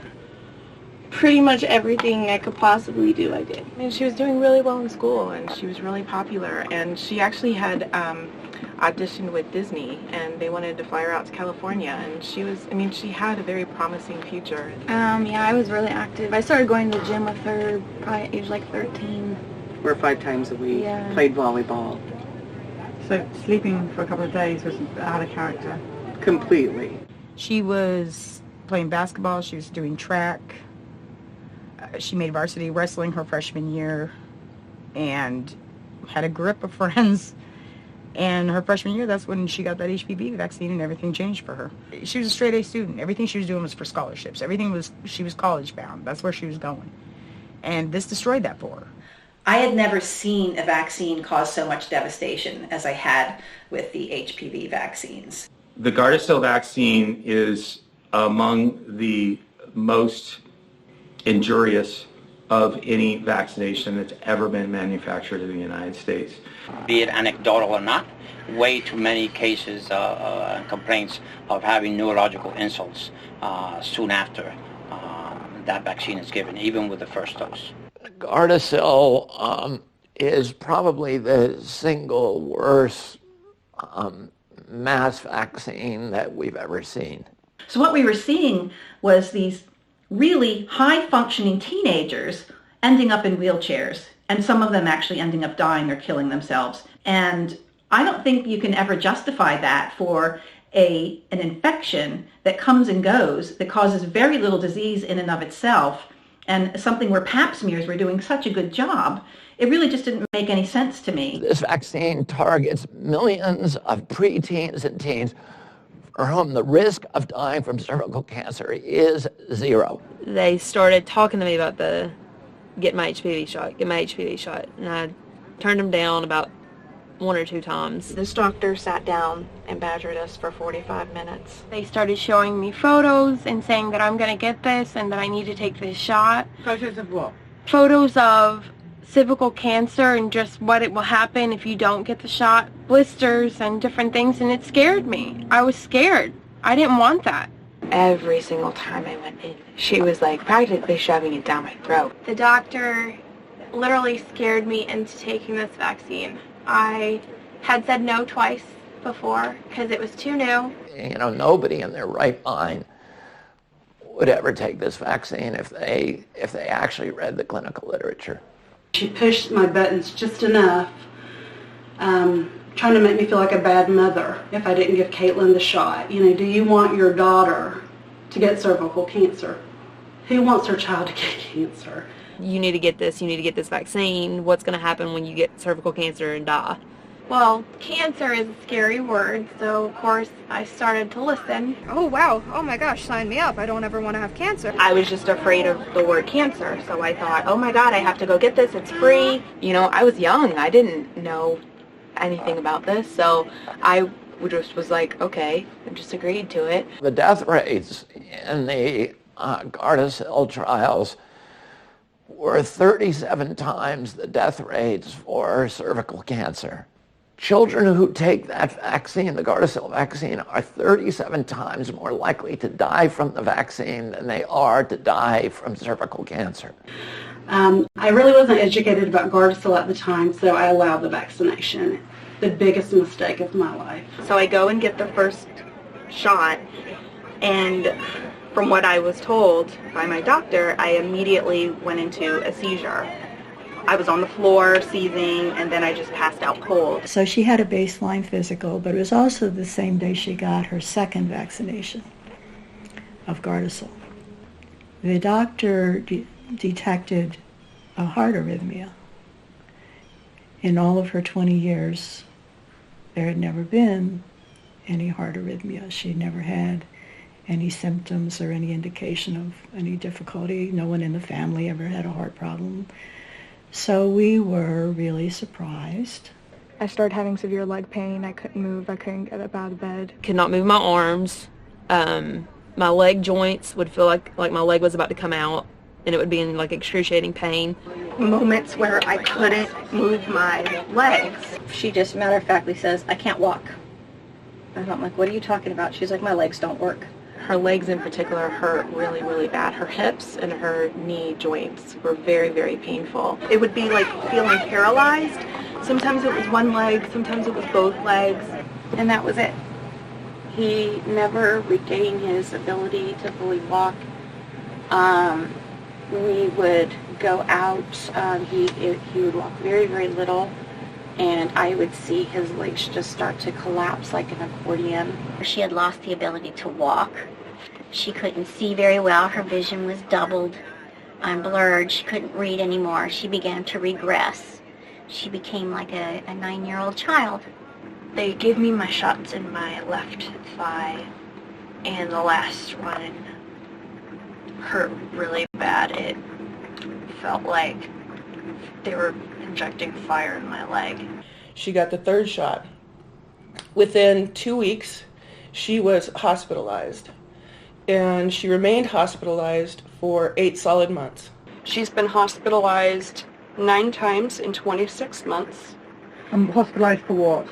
S37: Pretty much everything I could possibly do, I did.
S14: I mean, she was doing really well in school, and she was really popular, and she actually had auditioned with Disney, and they wanted to fly her out to California, and she had a very promising future.
S37: Yeah, I was really active. I started going to the gym with her probably at age like 13.
S6: 4 or 5 times a week, played volleyball.
S2: So sleeping for a couple of days was out of character?
S6: Completely.
S16: She was playing basketball, she was doing track. She made varsity wrestling her freshman year and had a grip of friends. And her freshman year, that's when she got that HPV vaccine and everything changed for her. She was a straight A student. Everything she was doing was for scholarships. She was college bound. That's where she was going. And this destroyed that for her.
S17: I had never seen a vaccine cause so much devastation as I had with the HPV vaccines.
S18: The Gardasil vaccine is among the most injurious of any vaccination that's ever been manufactured in the United States.
S32: Be it anecdotal or not, way too many cases and complaints of having neurological insults soon after that vaccine is given, even with the first dose.
S19: Gardasil is probably the single worst mass vaccine that we've ever seen.
S26: So what we were seeing was these really high-functioning teenagers ending up in wheelchairs, and some of them actually ending up dying or killing themselves. And I don't think you can ever justify that for an infection that comes and goes, that causes very little disease in and of itself, and something where pap smears were doing such a good job, it really just didn't make any sense to me.
S19: This vaccine targets millions of preteens and teens for whom the risk of dying from cervical cancer is 0.
S11: They started talking to me about get my HPV shot, and I turned them down about 1 or 2 times.
S14: This doctor sat down and badgered us for 45 minutes.
S33: They started showing me photos and saying that I'm going to get this and that I need to take this shot.
S2: Photos of what?
S33: Photos of cervical cancer and just what it will happen if you don't get the shot, blisters and different things, and it scared me. I was scared. I didn't want that.
S14: Every single time I went in, she was like practically shoving it down my throat.
S33: The doctor literally scared me into taking this vaccine. I had said no twice before because it was too new.
S19: You know, nobody in their right mind would ever take this vaccine if they actually read the clinical literature.
S1: She pushed my buttons just enough, trying to make me feel like a bad mother if I didn't give Caitlin the shot. You know, do you want your daughter to get cervical cancer? Who wants their child to get cancer?
S11: You need to get this vaccine. What's going to happen when you get cervical cancer and die?
S33: Well, cancer is a scary word, so of course I started to listen.
S6: Oh wow, oh my gosh, sign me up. I don't ever want to have cancer.
S14: I was just afraid of the word cancer, so I thought, oh my God, I have to go get this, it's free. You know, I was young, I didn't know anything about this, so I just was like, okay, I just agreed to it.
S19: The death rates in the Gardasil trials were 37 times the death rates for cervical cancer. Children who take that vaccine, the Gardasil vaccine, are 37 times more likely to die from the vaccine than they are to die from cervical cancer.
S1: I really wasn't educated about Gardasil at the time, so I allowed the vaccination. The biggest mistake of my life.
S33: So I go and get the first shot, and from what I was told by my doctor, I immediately went into a seizure. I was on the floor seizing, and then I just passed out cold.
S3: So she had a baseline physical, but it was also the same day she got her second vaccination of Gardasil. The doctor detected a heart arrhythmia. In all of her 20 years, there had never been any heart arrhythmia. She never had any symptoms or any indication of any difficulty. No one in the family ever had a heart problem. So we were really surprised.
S6: I started having severe leg pain. I couldn't move. I couldn't get up out of bed.
S11: Could not move my arms. My leg joints would feel like my leg was about to come out, and it would be in like excruciating pain.
S33: Moments where I couldn't move my legs.
S17: She just matter-of-factly says, I can't walk. And I'm like, what are you talking about? She's like, my legs don't work.
S14: Her legs in particular hurt really, really bad. Her hips and her knee joints were very, very painful.
S33: It would be like feeling paralyzed. Sometimes it was one leg, sometimes it was both legs, and that was it. He never regained his ability to fully walk. We would go out. He would walk very, very little, and I would see his legs just start to collapse like an accordion.
S37: She had lost the ability to walk. She couldn't see very well. Her vision was doubled and blurred. She couldn't read anymore. She began to regress. She became like a 9-year-old child.
S33: They gave me my shots in my left thigh, and the last one hurt really bad. It felt like they were injecting fire in my leg.
S4: She got the third shot. Within 2 weeks, she was hospitalized, and she remained hospitalized for 8 solid months.
S14: She's been hospitalized 9 times in 26 months.
S2: Hospitalized for what?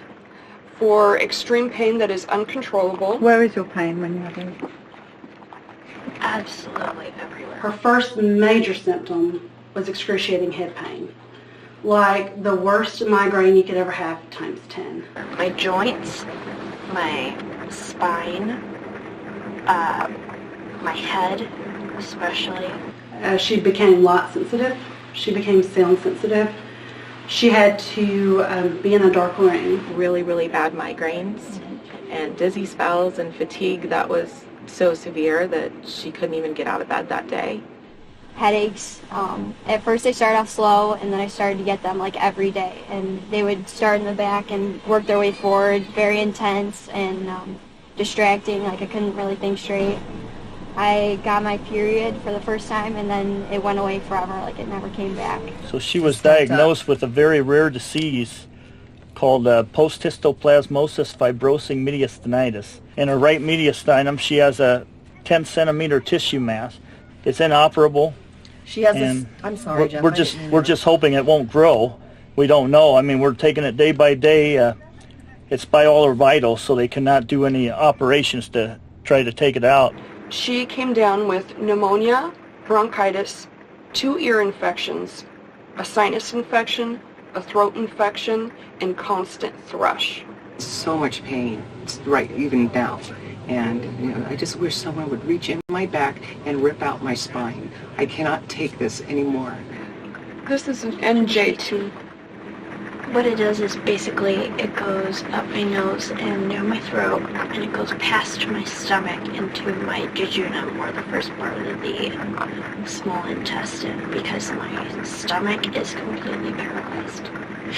S14: For extreme pain that is uncontrollable.
S2: Where is your pain when you have it?
S33: Absolutely everywhere.
S1: Her first major symptom was excruciating head pain. Like the worst migraine you could ever have times 10.
S33: My joints, my spine, my head especially.
S1: She became light sensitive. She became sound sensitive. She had to be in a dark room.
S14: Really, really bad migraines. and dizzy spells and fatigue that was so severe that she couldn't even get out of bed that day.
S7: Headaches. At first they started off slow, and then I started to get them like every day, and they would start in the back and work their way forward, very intense and distracting, like I couldn't really think straight. I got my period for the first time, and then it went away forever, like it never came back.
S8: So she was diagnosed with a very rare disease called post-histoplasmosis fibrosing mediastinitis. In her right mediastinum, she has a 10-centimeter tissue mass. It's inoperable.
S10: She has this, I'm sorry, Jeff.
S8: We're just hoping it won't grow. We don't know. I mean, we're taking it day by day. It's by all her vitals, so they cannot do any operations to try to take it out.
S15: She came down with pneumonia, bronchitis, 2 ear infections, a sinus infection, a throat infection, and constant thrush.
S20: So much pain, right, even now. And I just wish someone would reach in my back and rip out my spine. I cannot take this anymore.
S15: This is an NJ2.
S37: What it does is basically it goes up my nose and near my throat, and it goes past my stomach into my jejunum, or the first part of the small intestine, because my stomach is completely paralyzed.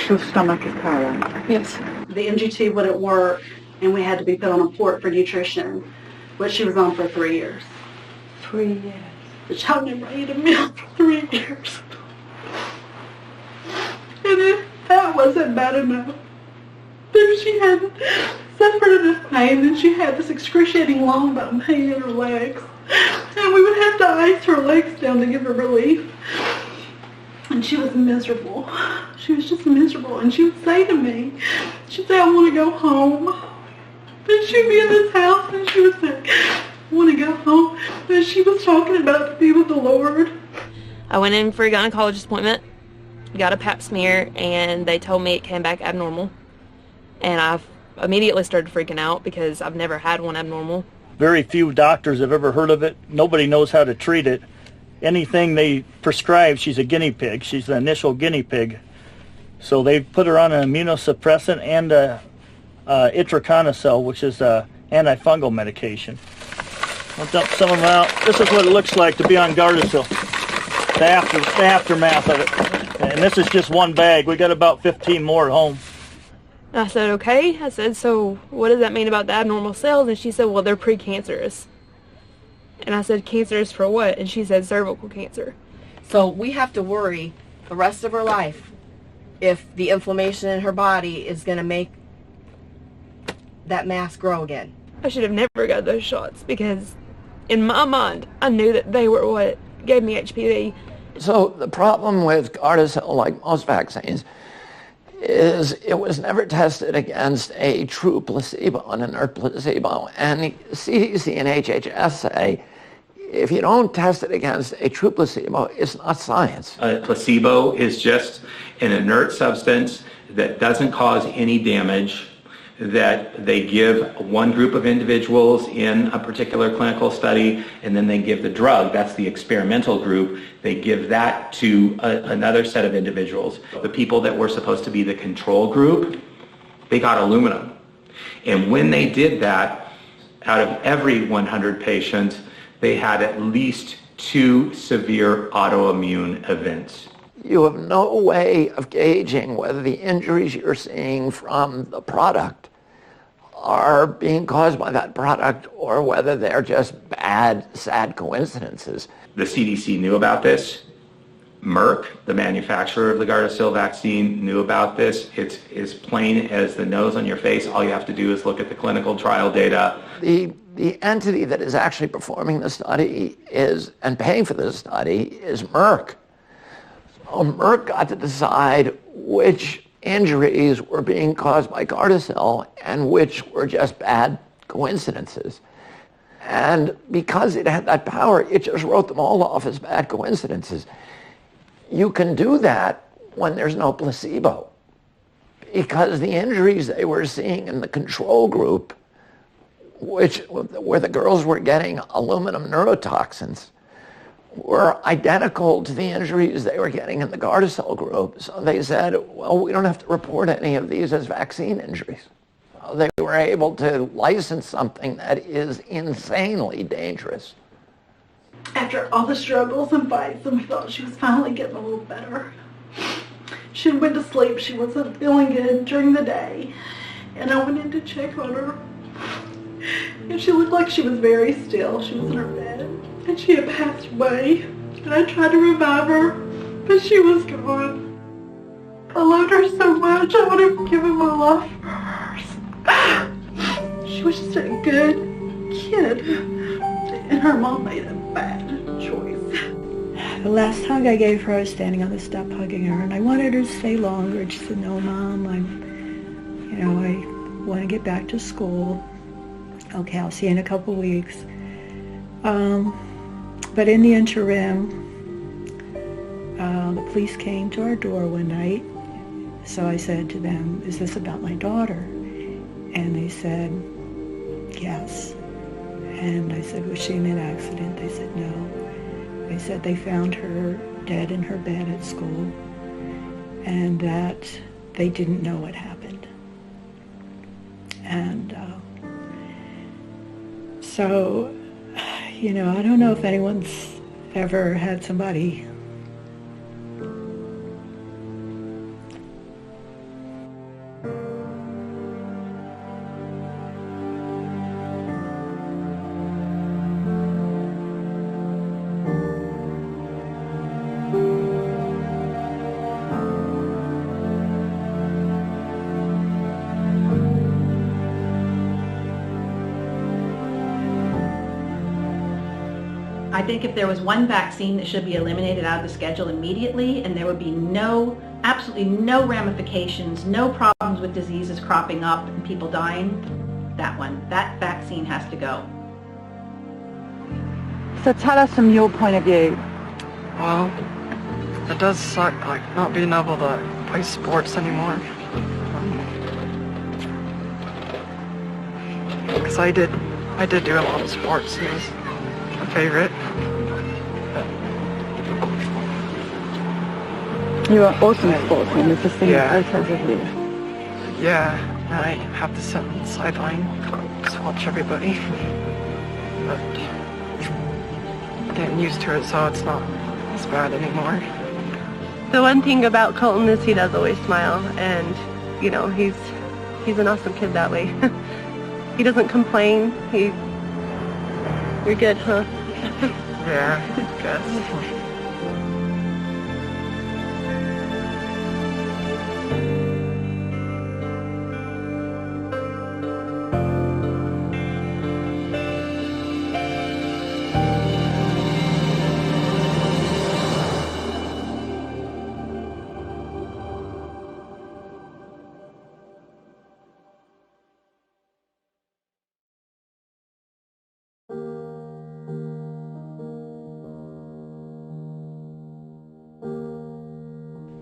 S2: Your stomach is paralyzed?
S15: Yes.
S1: The MGT wouldn't work, and we had to be put on a port for nutrition, which she was on for 3 years.
S15: 3 years.
S1: The child never ate a meal for 3 years. And if that wasn't bad enough, then she had suffered enough pain, and she had this excruciating long bone pain in her legs. And we would have to ice her legs down to give her relief. And she was miserable. She was just miserable. And she would say to me, she'd say, I want to go home. And she'd be in this house, and she would say, I want to go home. And she was talking about to be with the Lord.
S11: I went in for a gynecologist appointment, got a pap smear, and they told me it came back abnormal. And I immediately started freaking out because I've never had one abnormal.
S8: Very few doctors have ever heard of it. Nobody knows how to treat it. Anything they prescribe, she's a guinea pig. She's the initial guinea pig. So they put her on an immunosuppressant and itraconazole, which is antifungal medication. I'll dump some of them out. This is what it looks like to be on Gardasil. The aftermath of it. And this is just one bag. We got about 15 more at home.
S11: I said, okay. I said, so what does that mean about the abnormal cells? And she said, well, they're precancerous. And I said, cancerous for what? And she said, cervical cancer.
S10: So we have to worry the rest of her life if the inflammation in her body is going to make that mass grow again.
S11: I should have never got those shots, because in my mind, I knew that they were what gave me HPV.
S19: So the problem with Gardasil, like most vaccines, is it was never tested against a true placebo, an inert placebo. And CDC and HHS say, if you don't test it against a true placebo, it's not science.
S18: A placebo is just an inert substance that doesn't cause any damage, that they give one group of individuals in a particular clinical study, and then they give the drug. That's the experimental group. They give that to another set of individuals. The people that were supposed to be the control group, they got aluminum. And when they did that, out of every 100 patients, they had at least 2 severe autoimmune events.
S19: You have no way of gauging whether the injuries you're seeing from the product are being caused by that product or whether they're just bad, sad coincidences.
S18: The CDC knew about this. Merck, the manufacturer of the Gardasil vaccine, knew about this. It's as plain as the nose on your face. All you have to do is look at the clinical trial data.
S19: The entity that is actually performing the study and paying for the study is Merck. So Merck got to decide which injuries were being caused by Gardasil and which were just bad coincidences. And because it had that power, it just wrote them all off as bad coincidences. You can do that when there's no placebo, because the injuries they were seeing in the control group, where the girls were getting aluminum neurotoxins, were identical to the injuries they were getting in the Gardasil group. So they said, well, we don't have to report any of these as vaccine injuries. they were able to license something that is insanely dangerous.
S1: After all the struggles and fights, and we thought she was finally getting a little better. She went to sleep. She wasn't feeling good during the day. And I went in to check on her. And she looked like she was very still. She was in her bed. And she had passed away. And I tried to revive her, but she was gone. I loved her so much. I would have given my life for her. She was just a good kid. And her mom made a bad choice.
S3: The last hug I gave her, I was standing on the step hugging her, and I wanted her to stay longer. And she said, "No, Mom, I want to get back to school." Okay, I'll see you in a couple weeks. But in the interim, the police came to our door one night. So I said to them, "Is this about my daughter?" And they said, "Yes." And I said, "Was she in an accident?" They said, "No." They said they found her dead in her bed at school and that they didn't know what happened. And so, I don't know if anyone's ever had somebody
S26: I think if there was one vaccine that should be eliminated out of the schedule immediately, and there would be absolutely no ramifications, no problems with diseases cropping up and people dying, that vaccine has to go.
S15: So tell us from your point of view.
S5: Well, it does suck, not being able to play sports anymore. Because I did do a lot of sports. It was my favorite.
S15: You are awesome sportsman. It's just seeing photos of you.
S5: Yeah, and I have to sit on the sideline, just watch everybody. But I'm getting used to it, so it's not as bad anymore.
S9: The one thing about Colton is he does always smile, and he's an awesome kid that way. He doesn't complain. You're good, huh?
S5: Yeah, I guess.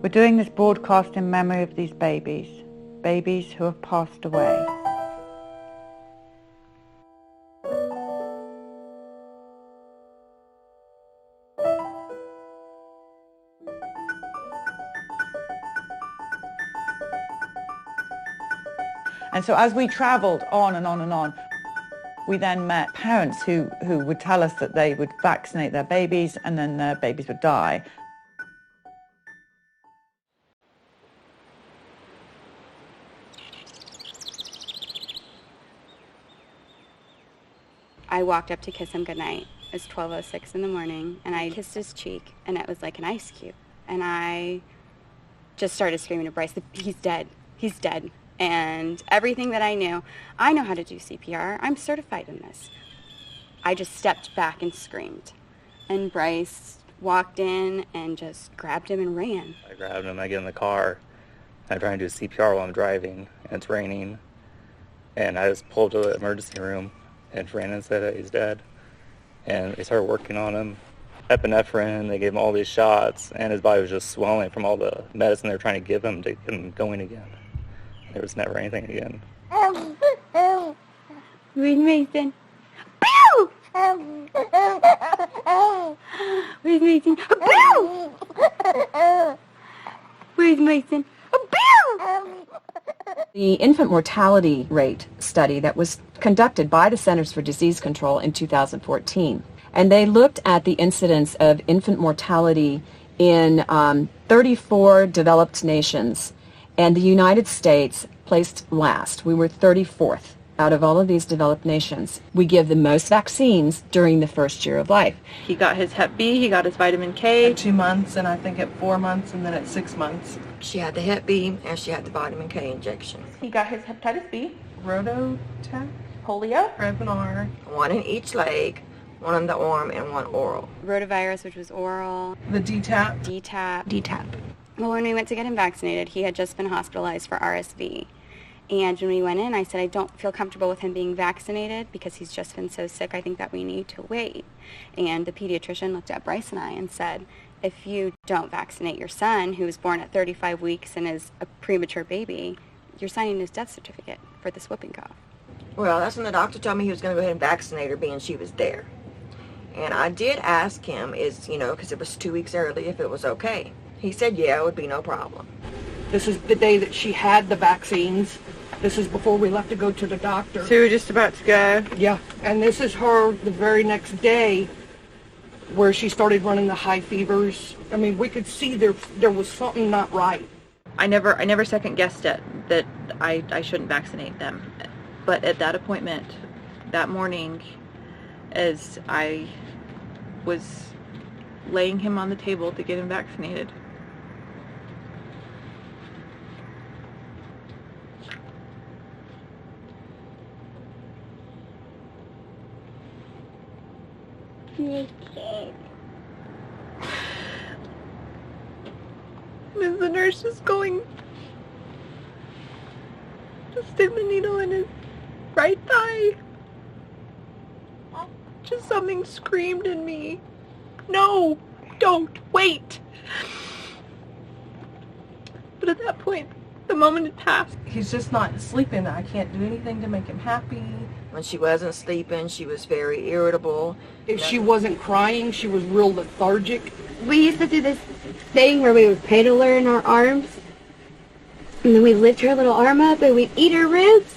S2: We're doing this broadcast in memory of these babies who have passed away. And so as we travelled on and on and on, we then met parents who would tell us that they would vaccinate their babies and then their babies would die.
S12: I walked up to kiss him goodnight. It was 12:06 in the morning, and I kissed his cheek, and it was like an ice cube. And I just started screaming to Bryce, "He's dead, he's dead." And everything that I know how to do CPR. I'm certified in this. I just stepped back and screamed. And Bryce walked in and just grabbed him and ran.
S13: I grabbed him, I get in the car, I'm trying to do CPR while I'm driving, and it's raining. And I just pulled to the emergency room, and ran and said that he's dead. And they started working on him. Epinephrine, they gave him all these shots, and his body was just swelling from all the medicine they were trying to give him to get him going again. There was never anything again.
S12: Where's Mason? Pew! Where's Mason? Pew! Where's Mason? Pew!
S6: The infant mortality rate study that was conducted by the Centers for Disease Control in 2014, and they looked at the incidence of infant mortality in 34 developed nations, and the United States placed last. We were 34th out of all of these developed nations. We give the most vaccines during the first year of life.
S16: He got his Hep B, he got his vitamin K.
S4: At 2 months, and I think at 4 months, and then at 6 months.
S10: She had the Hep B and she had the vitamin K injection.
S16: He got his hepatitis B,
S4: Rototec,
S16: polio,
S4: Prevnar.
S10: One in each leg, one on the arm, and one oral.
S12: Rotavirus, which was oral.
S4: The DTaP.
S16: DTaP.
S12: Well, when we went to get him vaccinated, he had just been hospitalized for RSV. And when we went in, I said, I don't feel comfortable with him being vaccinated because he's just been so sick. I think that we need to wait. And the pediatrician looked at Bryce and I and said, if you don't vaccinate your son, who was born at 35 weeks and is a premature baby, you're signing his death certificate for this whooping cough.
S10: Well, that's when the doctor told me he was going to go ahead and vaccinate her, being she was there. And I did ask him, because it was 2 weeks early, if it was okay. He said, yeah, it would be no problem.
S15: This is the day that she had the vaccines. This is before we left to go to the doctor.
S16: So we were just about to go?
S15: Yeah, and this is her the very next day where she started running the high fevers. I mean, we could see there was something not right.
S26: I never second guessed it that I shouldn't vaccinate them. But at that appointment that morning, as I was laying him on the table to get him vaccinated,
S16: As the nurse is going to stick the needle in his right thigh, just something screamed in me, no, don't, wait. But at that point, the moment had passed.
S4: He's just not sleeping. I can't do anything to make him happy.
S10: When she wasn't sleeping, she was very irritable.
S15: If she wasn't crying, she was real lethargic.
S7: We used to do this thing where we would cradle her in our arms, and then we'd lift her little arm up and we'd eat her ribs,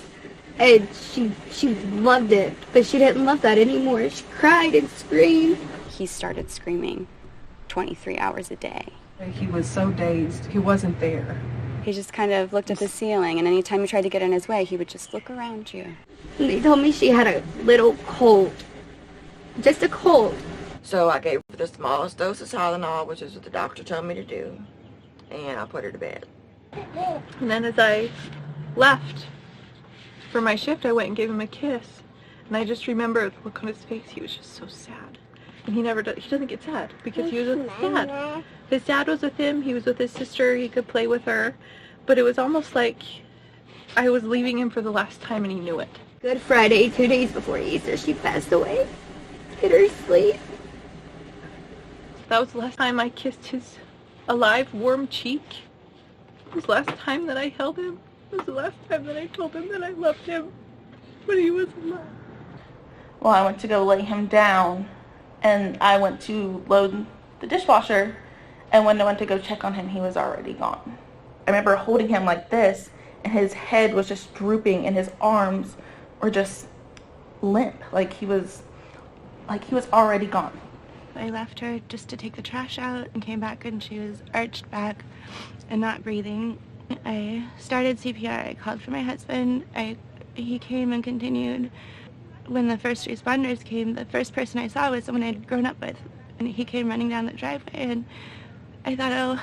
S7: and she loved it, but she didn't love that anymore. She cried and screamed.
S12: He started screaming 23 hours a day.
S4: He was so dazed. He wasn't there.
S12: He just kind of looked at the ceiling, and anytime you tried to get in his way, he would just look around you.
S7: And they told me she had a little cold. Just a cold.
S10: So I gave her the smallest dose of Tylenol, which is what the doctor told me to do, and I put her to bed.
S16: And then as I left for my shift, I went and gave him a kiss. And I just remember the look on his face. He was just so sad. And he doesn't get sad because he was with his dad. His dad was with him. He was with his sister. He could play with her. But it was almost like I was leaving him for the last time, and he knew it.
S7: Good Friday, 2 days before Easter, she passed away. In her sleep.
S16: That was the last time I kissed his alive, warm cheek. It was the last time that I held him. It was the last time that I told him that I loved him when he was alive.
S11: Well, I went to go lay him down, and I went to load the dishwasher, and when I went to go check on him, he was already gone. I remember holding him like this, and his head was just drooping, and his arms were just limp, like he was already gone.
S17: I left her just to take the trash out and came back and she was arched back and not breathing. I started CPR. I called for my husband. He came and continued. When the first responders came, the first person I saw was someone I'd grown up with. And he came running down the driveway and I thought, oh,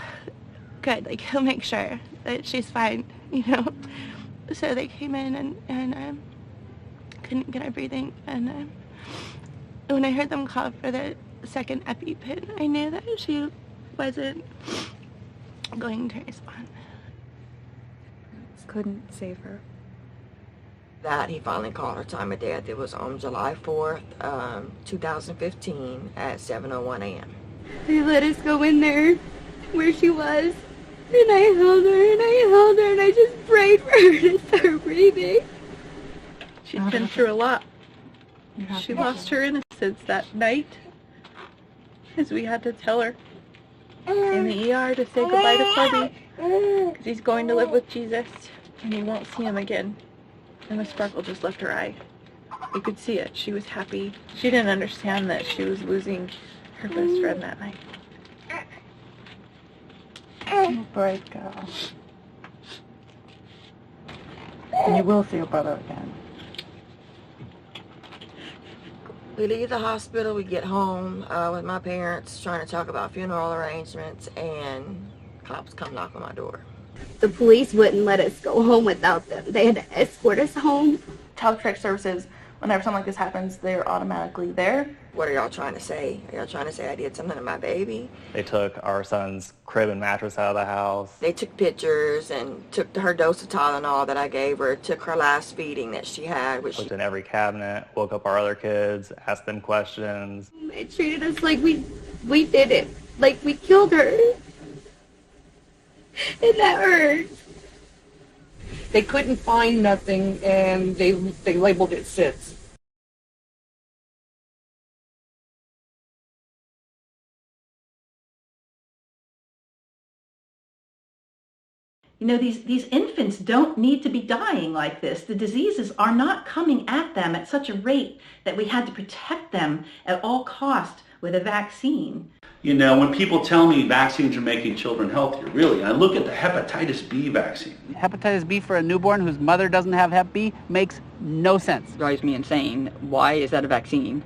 S17: good, like he'll make sure that she's fine, you know. So they came in and couldn't get her breathing. And when I heard them call for the second EpiPen, I knew that she wasn't going to respond. Couldn't save her.
S10: That he finally called her time of death. It was on July 4th, 2015 at 7:01 a.m.
S7: They let us go in there where she was, and I held her and I held her and I just prayed for her to start breathing.
S16: She's been through a lot. She lost her innocence that night, as we had to tell her in the ER to say goodbye to Corby, because he's going to live with Jesus. and you won't see him again. And the sparkle just left her eye. You could see it. She was happy. She didn't understand that she was losing her best friend that night.
S2: Oh, brave girl. And you will see your brother again.
S10: We leave the hospital, we get home with my parents trying to talk about funeral arrangements, and cops come knock on my door.
S14: The police wouldn't let us go home without them. They had to escort us home.
S11: Child Protective Services, whenever something like this happens, they're automatically there.
S10: What are y'all trying to say? Are y'all trying to say I did something to my baby?
S13: They took our son's crib and mattress out of the house.
S10: They took pictures and took her dose of Tylenol that I gave her, took her last feeding that she had. Which
S13: Looked in every cabinet, woke up our other kids, asked them questions.
S14: They treated us like we did it, like we killed her. And that hurt.
S15: They couldn't find nothing, and they labeled it SIDS.
S26: You know, these infants don't need to be dying like this. The diseases are not coming at them at such a rate that we had to protect them at all cost with a vaccine.
S20: You know, when people tell me vaccines are making children healthier, really, I look at the hepatitis B vaccine.
S21: Hepatitis B for a newborn whose mother doesn't have Hep B makes no sense.
S22: Drives me insane. Why is that a vaccine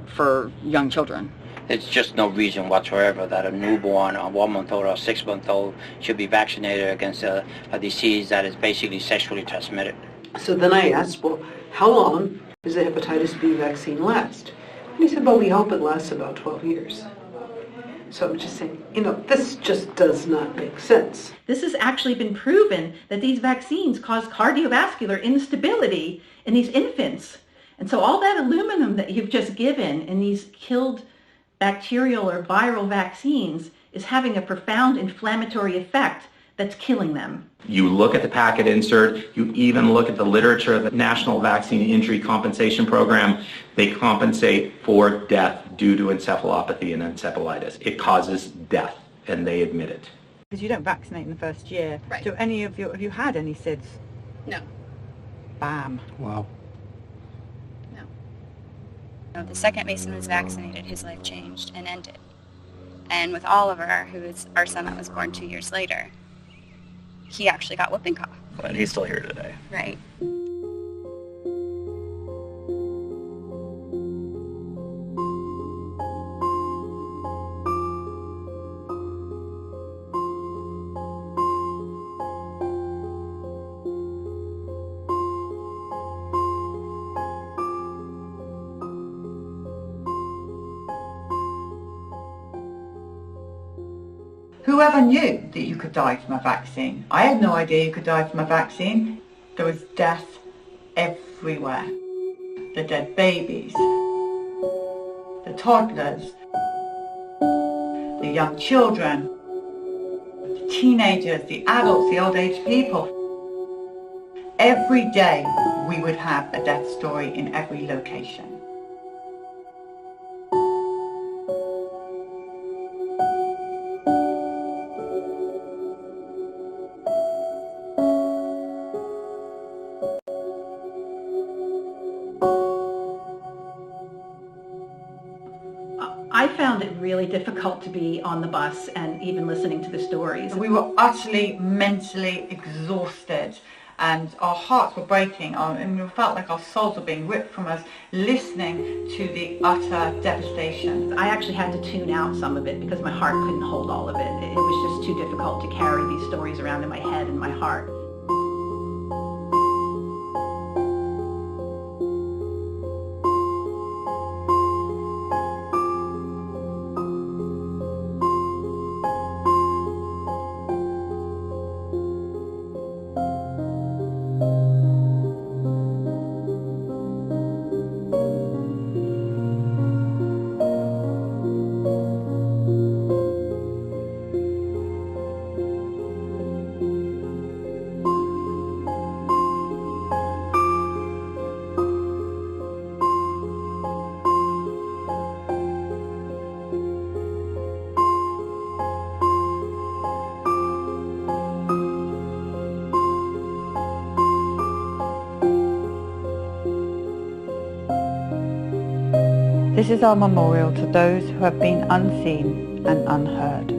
S22: for young children?
S23: There's just no reason whatsoever that a newborn, a 1-month-old or 6-month-old should be vaccinated against a disease that is basically sexually transmitted.
S24: So then I asked, well, how long does the hepatitis B vaccine last? And he said, well, we hope it lasts about 12 years. So I'm just saying, you know, this just does not make sense.
S26: This has actually been proven that these vaccines cause cardiovascular instability in these infants. And so all that aluminum that you've just given in these killed bacterial or viral vaccines is having a profound inflammatory effect that's killing them.
S18: You look at the packet insert, you even look at the literature of the National Vaccine Injury Compensation Program. They compensate for death due to encephalopathy and encephalitis. It causes death, and they admit it.
S2: Because you don't vaccinate in the first year.
S12: Right.
S2: So have you had any SIDS?
S12: No.
S2: Bam.
S20: Wow.
S12: The second Mason was vaccinated, his life changed and ended. And with Oliver, who is our son that was born 2 years later, he actually got whooping cough.
S13: And he's still here today.
S12: Right.
S2: Whoever knew that you could die from a vaccine? I had no idea you could die from a vaccine. There was death everywhere. The dead babies, the toddlers, the young children, the teenagers, the adults, the old age people. Every day we would have a death story in every location. I found it really difficult to be on the bus and even listening to the stories. We were utterly mentally exhausted and our hearts were breaking and we felt like our souls were being ripped from us listening to the utter devastation. I actually had to tune out some of it because my heart couldn't hold all of it. It was just too difficult to carry these stories around in my head and my heart.
S1: This is our memorial to those who have been unseen and unheard.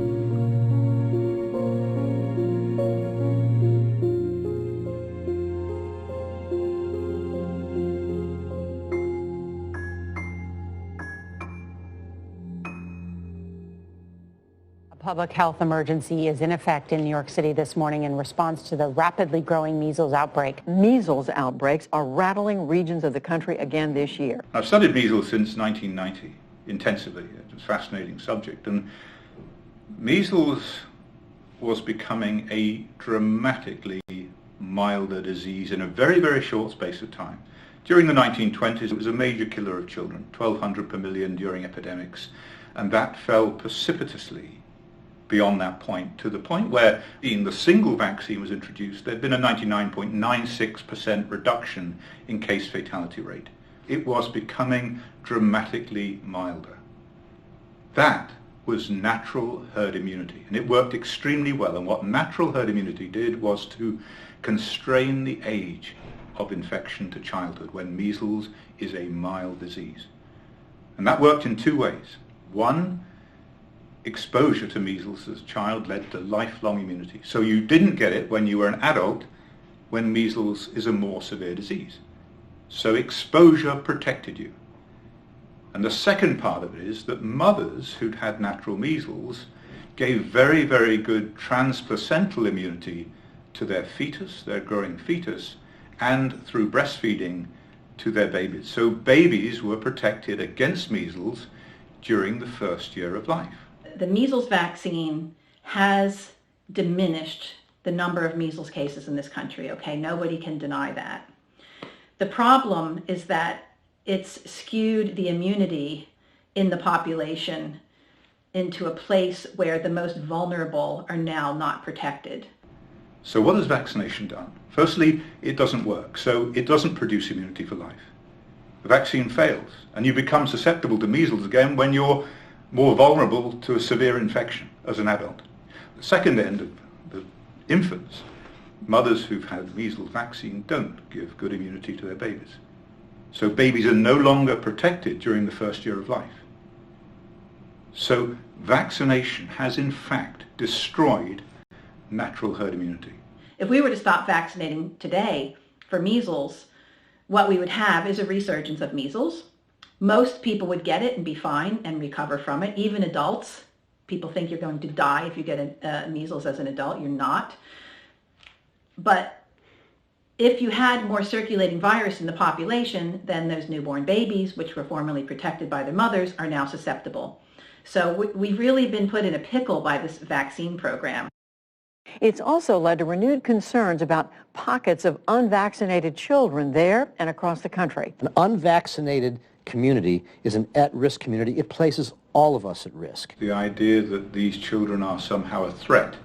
S3: Public health emergency is in effect in New York City this morning in response to the rapidly growing measles outbreak.
S8: Measles outbreaks are rattling regions of the country again this year.
S9: I've studied measles since 1990 intensively. It's a fascinating subject. And measles was becoming a dramatically milder disease in a very, very short space of time. During the 1920s, it was a major killer of children, 1,200 per million during epidemics, and that fell precipitously beyond that point, to the point where in the single vaccine was introduced, there'd been a 99.96% reduction in case fatality rate. It was becoming dramatically milder. That was natural herd immunity, and it worked extremely well. And what natural herd immunity did was to constrain the age of infection to childhood, when measles is a mild disease. And that worked in two ways. One, exposure to measles as a child led to lifelong immunity. So you didn't get it when you were an adult, when measles is a more severe disease. So exposure protected you. And the second part of it is that mothers who'd had natural measles gave very, very good transplacental immunity to their fetus, their growing fetus, and through breastfeeding to their babies. So babies were protected against measles during the first year of life.
S26: The measles vaccine has diminished the number of measles cases in this country, okay? Nobody can deny that. The problem is that it's skewed the immunity in the population into a place where the most vulnerable are now not protected.
S9: So what has vaccination done? Firstly, it doesn't work, so it doesn't produce immunity for life. The vaccine fails, and you become susceptible to measles again when you're more vulnerable to a severe infection as an adult. The second end of the infants, mothers who've had measles vaccine don't give good immunity to their babies. So babies are no longer protected during the first year of life. So vaccination has in fact destroyed natural herd immunity.
S26: If we were to stop vaccinating today for measles, what we would have is a resurgence of measles. Most people would get it and be fine and recover from it, even adults. People think you're going to die if you get measles as an adult. You're not. But if you had more circulating virus in the population, then those newborn babies, which were formerly protected by their mothers, are now susceptible. So we've really been put in a pickle by this vaccine program.
S8: It's also led to renewed concerns about pockets of unvaccinated children there and across the country.
S19: An unvaccinated community is an at-risk community. It places all of us at risk.
S9: The idea that these children are somehow a threat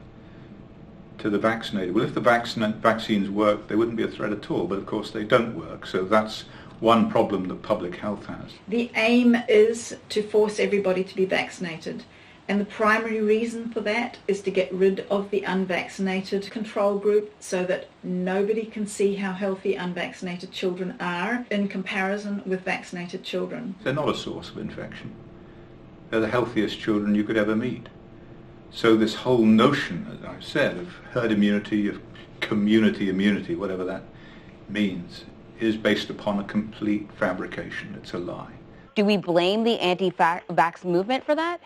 S9: to the vaccinated. Well, if the vaccines work, they wouldn't be a threat at all, but of course they don't work. So that's one problem that public health has.
S25: The aim is to force everybody to be vaccinated. And the primary reason for that is to get rid of the unvaccinated control group so that nobody can see how healthy unvaccinated children are in comparison with vaccinated children.
S9: They're not a source of infection. They're the healthiest children you could ever meet. So this whole notion, as I've said, of herd immunity, of community immunity, whatever that means, is based upon a complete fabrication. It's a lie.
S27: Do we blame the anti-vax movement for that?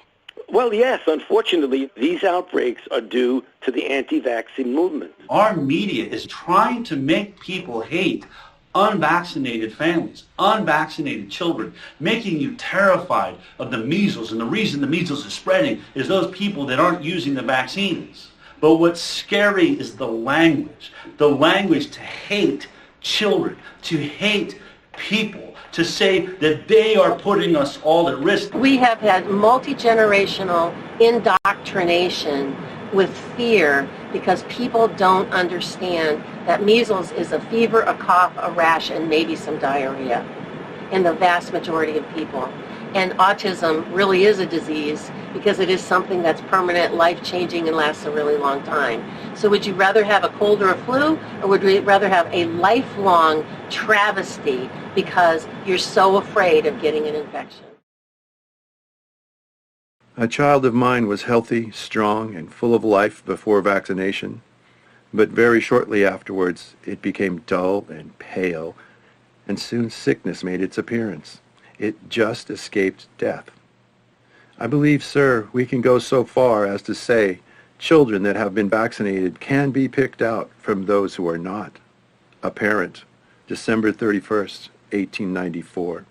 S28: Well, yes. Unfortunately, these outbreaks are due to the anti-vaccine movement.
S20: Our media is trying to make people hate unvaccinated families, unvaccinated children, making you terrified of the measles. And the reason the measles is spreading is those people that aren't using the vaccines. But what's scary is the language to hate children, to hate people, to say that they are putting us all at risk.
S8: We have had multi-generational indoctrination with fear because people don't understand that measles is a fever, a cough, a rash, and maybe some diarrhea in the vast majority of people. And autism really is a disease because it is something that's permanent, life-changing, and lasts a really long time. So would you rather have a cold or a flu, or would you rather have a lifelong travesty because you're so afraid of getting an infection?
S4: A child of mine was healthy, strong, and full of life before vaccination, but very shortly afterwards it became dull and pale, and soon sickness made its appearance. It just escaped death. I believe, sir, we can go so far as to say children that have been vaccinated can be picked out from those who are not. A parent, December 31st, 1894.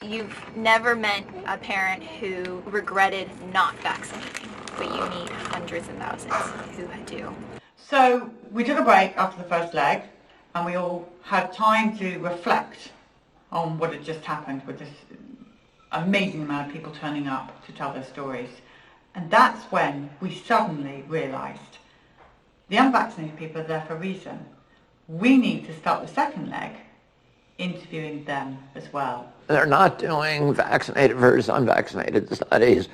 S5: You've never met a parent who regretted not vaccinating, but you meet hundreds and thousands who do.
S2: So we took a break after the first leg, and we all had time to reflect on what had just happened with this amazing amount of people turning up to tell their stories. And that's when we suddenly realised the unvaccinated people are there for a reason. We need to start the second leg interviewing them as well.
S6: They're not doing vaccinated versus unvaccinated studies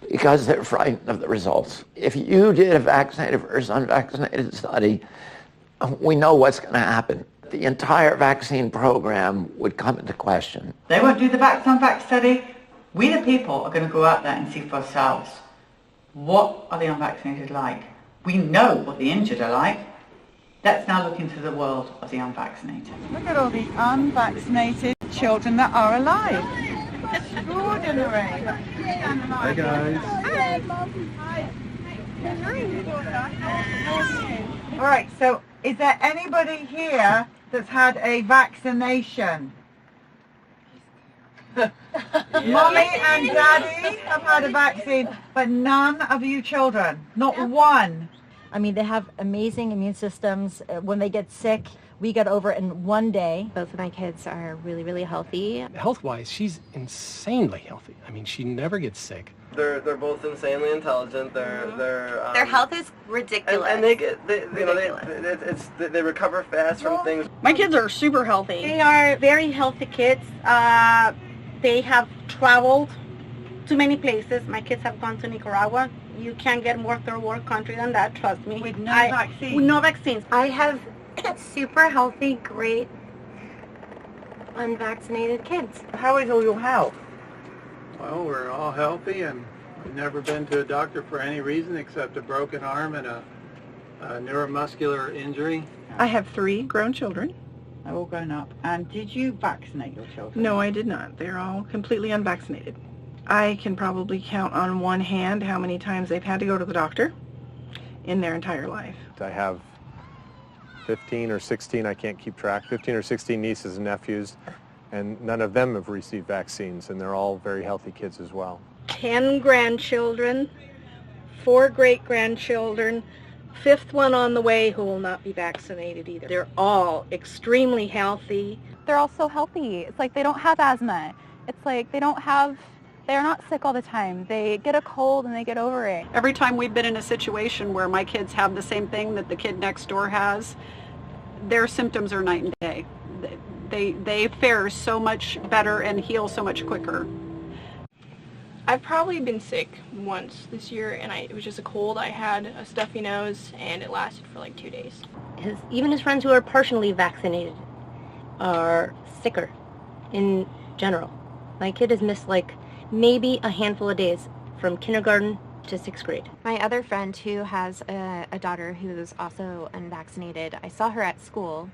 S6: because they're frightened of the results. If you did a vaccinated versus unvaccinated study, we know what's going to happen. The entire vaccine program would come into question.
S2: They won't do the vax-unvax study. We the people are going to go out there and see for ourselves. What are the unvaccinated like? We know what the injured are like. Let's now look into the world of the unvaccinated. Look at all the unvaccinated children that are alive. Extraordinary.
S4: Hi, guys.
S2: All right, so is there anybody here that's had a vaccination? Mommy and Daddy have had a vaccine, but none of you children, not one.
S7: I mean, they have amazing immune systems. When they get sick, we get over it in one day.
S27: Both of my kids are really, really healthy.
S10: Health-wise, she's insanely healthy. I mean, she never gets sick.
S11: They're both insanely intelligent.
S5: Their health is ridiculous.
S11: And they recover fast from things.
S15: My kids are super healthy.
S16: They are very healthy kids. They have traveled to many places. My kids have gone to Nicaragua. You can't get more third world country than that, trust me.
S2: With no vaccines.
S16: With no vaccines.
S27: I have super healthy, great, unvaccinated kids.
S2: How is all your health?
S17: Well, we're all healthy, and we've never been to a doctor for any reason except a broken arm and a neuromuscular injury.
S15: I have 3 grown children.
S2: They're all grown up. And did you vaccinate your children?
S15: No, I did not. They're all completely unvaccinated. I can probably count on one hand how many times they've had to go to the doctor in their entire life.
S29: I have 15 or 16, I can't keep track, 15 or 16 nieces and nephews, and none of them have received vaccines, and they're all very healthy kids as well.
S16: 10 grandchildren, 4 great-grandchildren, 5th one on the way who will not be vaccinated either. They're all extremely healthy.
S30: They're all so healthy. It's like they don't have asthma. It's like they're not sick all the time. They get a cold and they get over it.
S15: Every time we've been in a situation where my kids have the same thing that the kid next door has, their symptoms are night and day. They fare so much better and heal so much quicker.
S31: I've probably been sick once this year, and it was just a cold. I had a stuffy nose, and it lasted for like 2 days.
S27: Even his friends who are partially vaccinated are sicker in general. My kid has missed like maybe a handful of days from kindergarten to 6th grade. My other friend who has a daughter who is also unvaccinated, I saw her at school,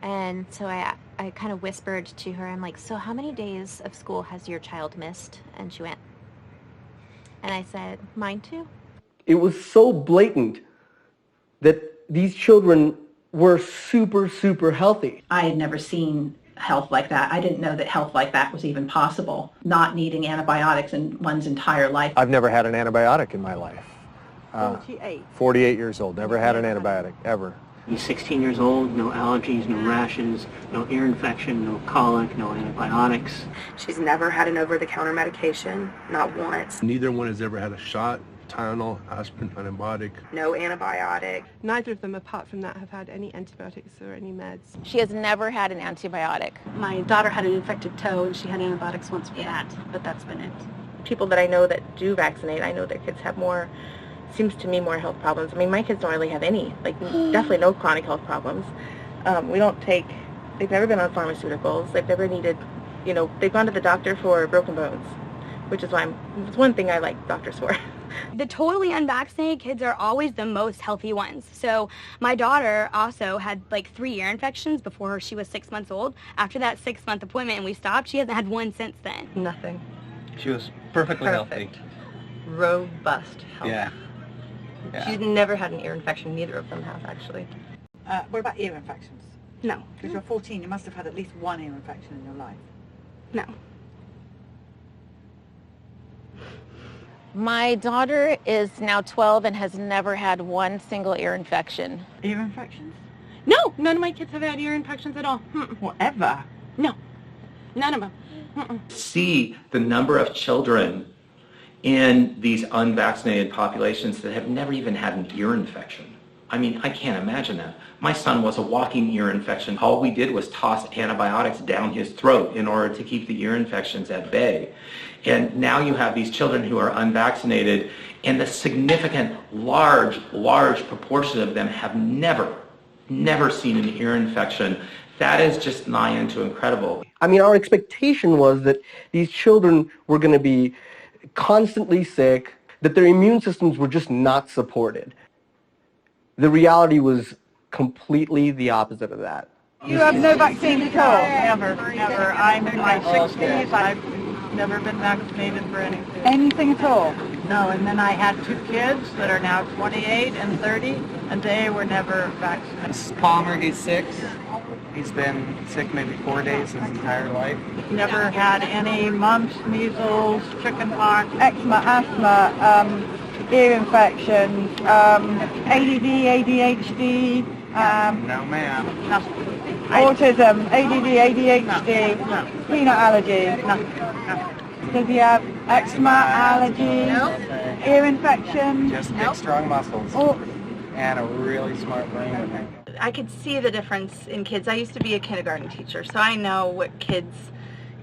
S27: and so I kind of whispered to her, I'm like, so how many days of school has your child missed? And she went, and I said, mine too.
S32: It was so blatant that these children were super, super healthy.
S26: I had never seen health like that. I didn't know that health like that was even possible, not needing antibiotics in one's entire life.
S29: I've never had an antibiotic in my life.
S25: 48.
S29: 48 years old, never had an antibiotic, ever.
S33: He's 16 years old, no allergies, no rashes, no ear infection, no colic, no antibiotics.
S34: She's never had an over-the-counter medication, not once.
S35: Neither one has ever had a shot, Tylenol, aspirin, antibiotic.
S34: No antibiotic.
S36: Neither of them, apart from that, have had any antibiotics or any meds.
S30: She has never had an antibiotic.
S25: My daughter had an infected toe, and she had antibiotics once for that, but that's been it.
S34: People that I know that do vaccinate, I know their kids have more, seems to me, more health problems. I mean, my kids don't really have any, like definitely no chronic health problems. They've never been on pharmaceuticals. They've never needed You know, they've gone to the doctor for broken bones, which is why it's one thing I like doctors for.
S1: The totally unvaccinated kids are always the most healthy ones. So my daughter also had like 3 ear infections before she was 6 months old. After that 6-month appointment and we stopped, she hasn't had one since then.
S34: Nothing.
S3: She was perfectly healthy.
S34: Robust health.
S3: Yeah.
S34: She's never had an ear infection. Neither of them have, actually.
S2: What about ear infections?
S1: No.
S2: Because you're 14, you must have had at least one ear infection in your life.
S1: No.
S6: My daughter is now 12 and has never had one single ear infection.
S2: Ear infections?
S34: No, none of my kids have had ear infections at all.
S2: Whatever.
S34: No, none of them.
S8: See the number of children in these unvaccinated populations that have never even had an ear infection. I mean, I can't imagine that. My son was a walking ear infection. All we did was toss antibiotics down his throat in order to keep the ear infections at bay. And now you have these children who are unvaccinated, and the significant, large proportion of them have never seen an ear infection. That is just nigh into incredible.
S32: I mean, our expectation was that these children were going to be constantly sick, that their immune systems were just not supported. The reality was completely the opposite of that.
S2: You have no vaccine at all? Never. I'm in my 60s. I've never been vaccinated for anything. Anything at all? No, and then I had 2 kids that are now 28 and 30, and they were never vaccinated.
S3: This is Palmer, he's 6. He's been sick maybe 4 days his entire life.
S2: Never had any mumps, measles, chickenpox, eczema, asthma, ear infections, ADD, ADHD,
S3: no ma'am.
S2: autism, ADD, ADHD, peanut allergy. Does he have eczema, allergy, ear infection?
S3: Just big, strong muscles. And a really smart brain.
S34: I could see the difference in kids. I used to be a kindergarten teacher, so I know what kids,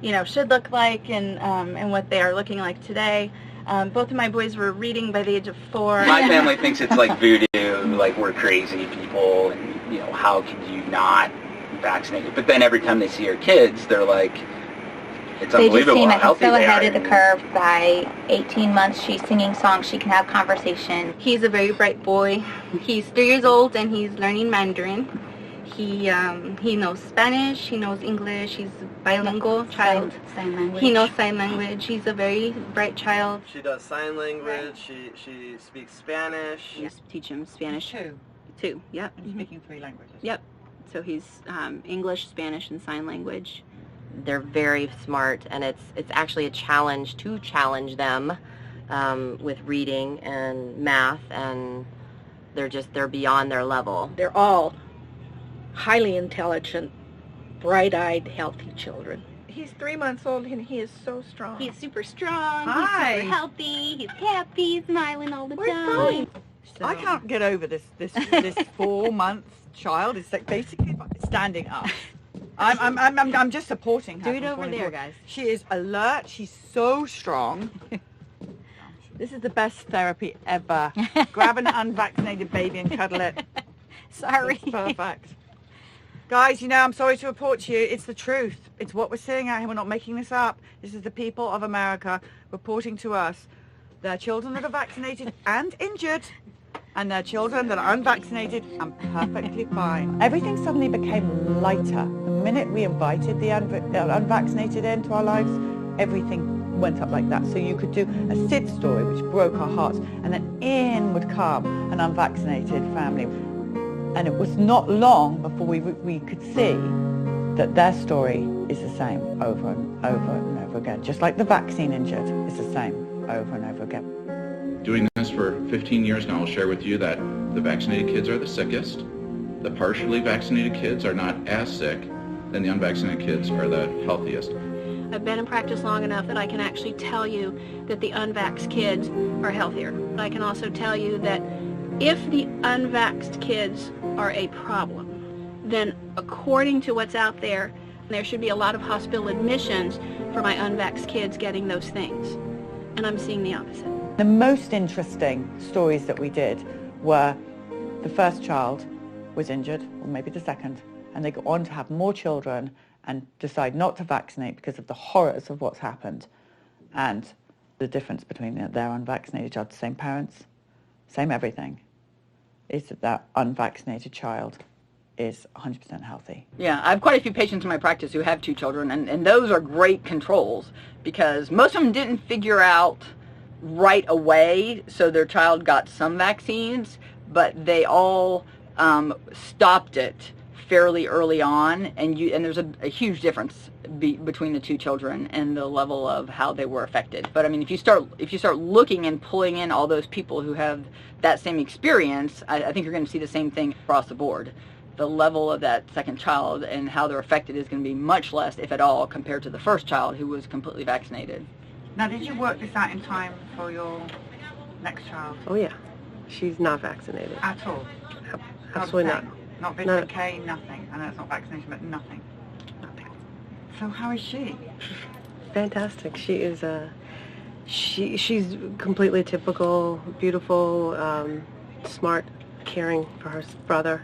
S34: you know, should look like and what they are looking like today. Both of my boys were reading by the age of 4.
S9: My family thinks it's like voodoo, like we're crazy people, and you know, how can you not vaccinate it? But then every time they see our kids, they're like, it's unbelievable how healthy
S5: so
S9: they
S5: ahead
S9: are.
S5: of the curve. By 18 months, she's singing songs. She can have conversation.
S1: He's a very bright boy. He's 3 years old and he's learning Mandarin. He knows Spanish, he knows English, he's a bilingual child.
S5: Sign language.
S1: He knows sign language. He's a very bright child.
S11: She does sign language, she speaks Spanish.
S34: Just teach him Spanish. 2, yep.
S2: He's speaking 3 languages.
S34: Yep. So he's English, Spanish, and sign language.
S12: They're very smart, and it's actually a challenge to challenge them with reading and math, and they're beyond their level.
S16: They're all highly intelligent, bright-eyed, healthy children.
S34: He's 3 months old and he is so strong.
S1: He's super strong.
S2: Hi.
S1: He's super healthy. He's happy, smiling all the time.
S2: I can't get over this 4-month child. It's like basically standing up. I'm just supporting her.
S34: Do it over there, guys.
S2: She is alert. She's so strong. This is the best therapy ever. Grab an unvaccinated baby and cuddle it.
S1: Sorry.
S2: It's perfect. Guys, you know, I'm sorry to report to you, it's the truth. It's what we're seeing out here. We're not making this up. This is the people of America reporting to us their children that are vaccinated and injured, and their children that are unvaccinated and perfectly fine. Everything suddenly became lighter. The minute we invited the unvaccinated into our lives, everything went up like that. So you could do a Sid story, which broke our hearts, and then in would come an unvaccinated family. And it was not long before we could see that their story is the same over and over and over again. Just like the vaccine injured, it's the same over and over again.
S13: Doing this for 15 years now, I'll share with you that the vaccinated kids are the sickest. The partially vaccinated kids are not as sick, and the unvaccinated kids are the healthiest.
S34: I've been in practice long enough that I can actually tell you that the unvaxxed kids are healthier. I can also tell you that if the unvaxxed kids are a problem, then according to what's out there, there should be a lot of hospital admissions for my unvaxxed kids getting those things. And I'm seeing the opposite.
S2: The most interesting stories that we did were the first child was injured, or maybe the second, and they go on to have more children and decide not to vaccinate because of the horrors of what's happened, and the difference between their unvaccinated child, same parents, same everything, is that unvaccinated child is 100% healthy.
S4: Yeah, I have quite a few patients in my practice who have 2 children, and those are great controls because most of them didn't figure out right away, so their child got some vaccines, but they all stopped it fairly early on, and there's a huge difference between the 2 children and the level of how they were affected. But I mean, if you start looking and pulling in all those people who have that same experience, I think you're going to see the same thing across the board. The level of that second child and how they're affected is going to be much less, if at all, compared to the first child who was completely vaccinated.
S2: Now, did you work this out in time for your next child?
S36: Oh yeah, she's not vaccinated.
S2: At all?
S36: Absolutely not.
S2: Not vitamin K, nothing. I know it's not vaccination, but nothing.
S36: Nothing.
S2: So how is she?
S36: Fantastic. She is she's completely typical, beautiful, smart, caring for her brother.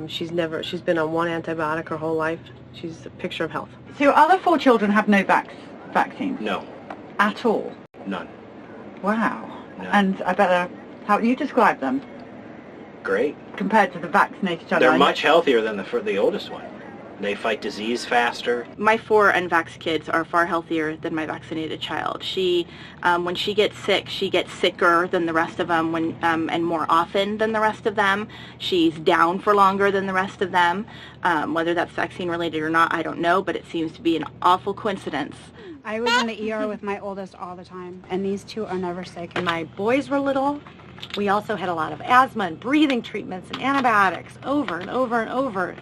S36: She's been on 1 antibiotic her whole life. She's a picture of health.
S2: So your other 4 children have no vaccines?
S3: No.
S2: At all?
S3: None.
S2: Wow.
S3: No.
S2: And I better, how you describe them?
S3: Great.
S2: Compared to the vaccinated child?
S3: They're much healthier than the oldest one. They fight disease faster.
S34: My 4 unvaxxed kids are far healthier than my vaccinated child. She, when she gets sick, she gets sicker than the rest of them and more often than the rest of them. She's down for longer than the rest of them. Whether that's vaccine related or not, I don't know, but it seems to be an awful coincidence.
S7: I was in the ER with my oldest all the time, and these 2 are never sick. And my boys were little. We also had a lot of asthma and breathing treatments and antibiotics over and over and over.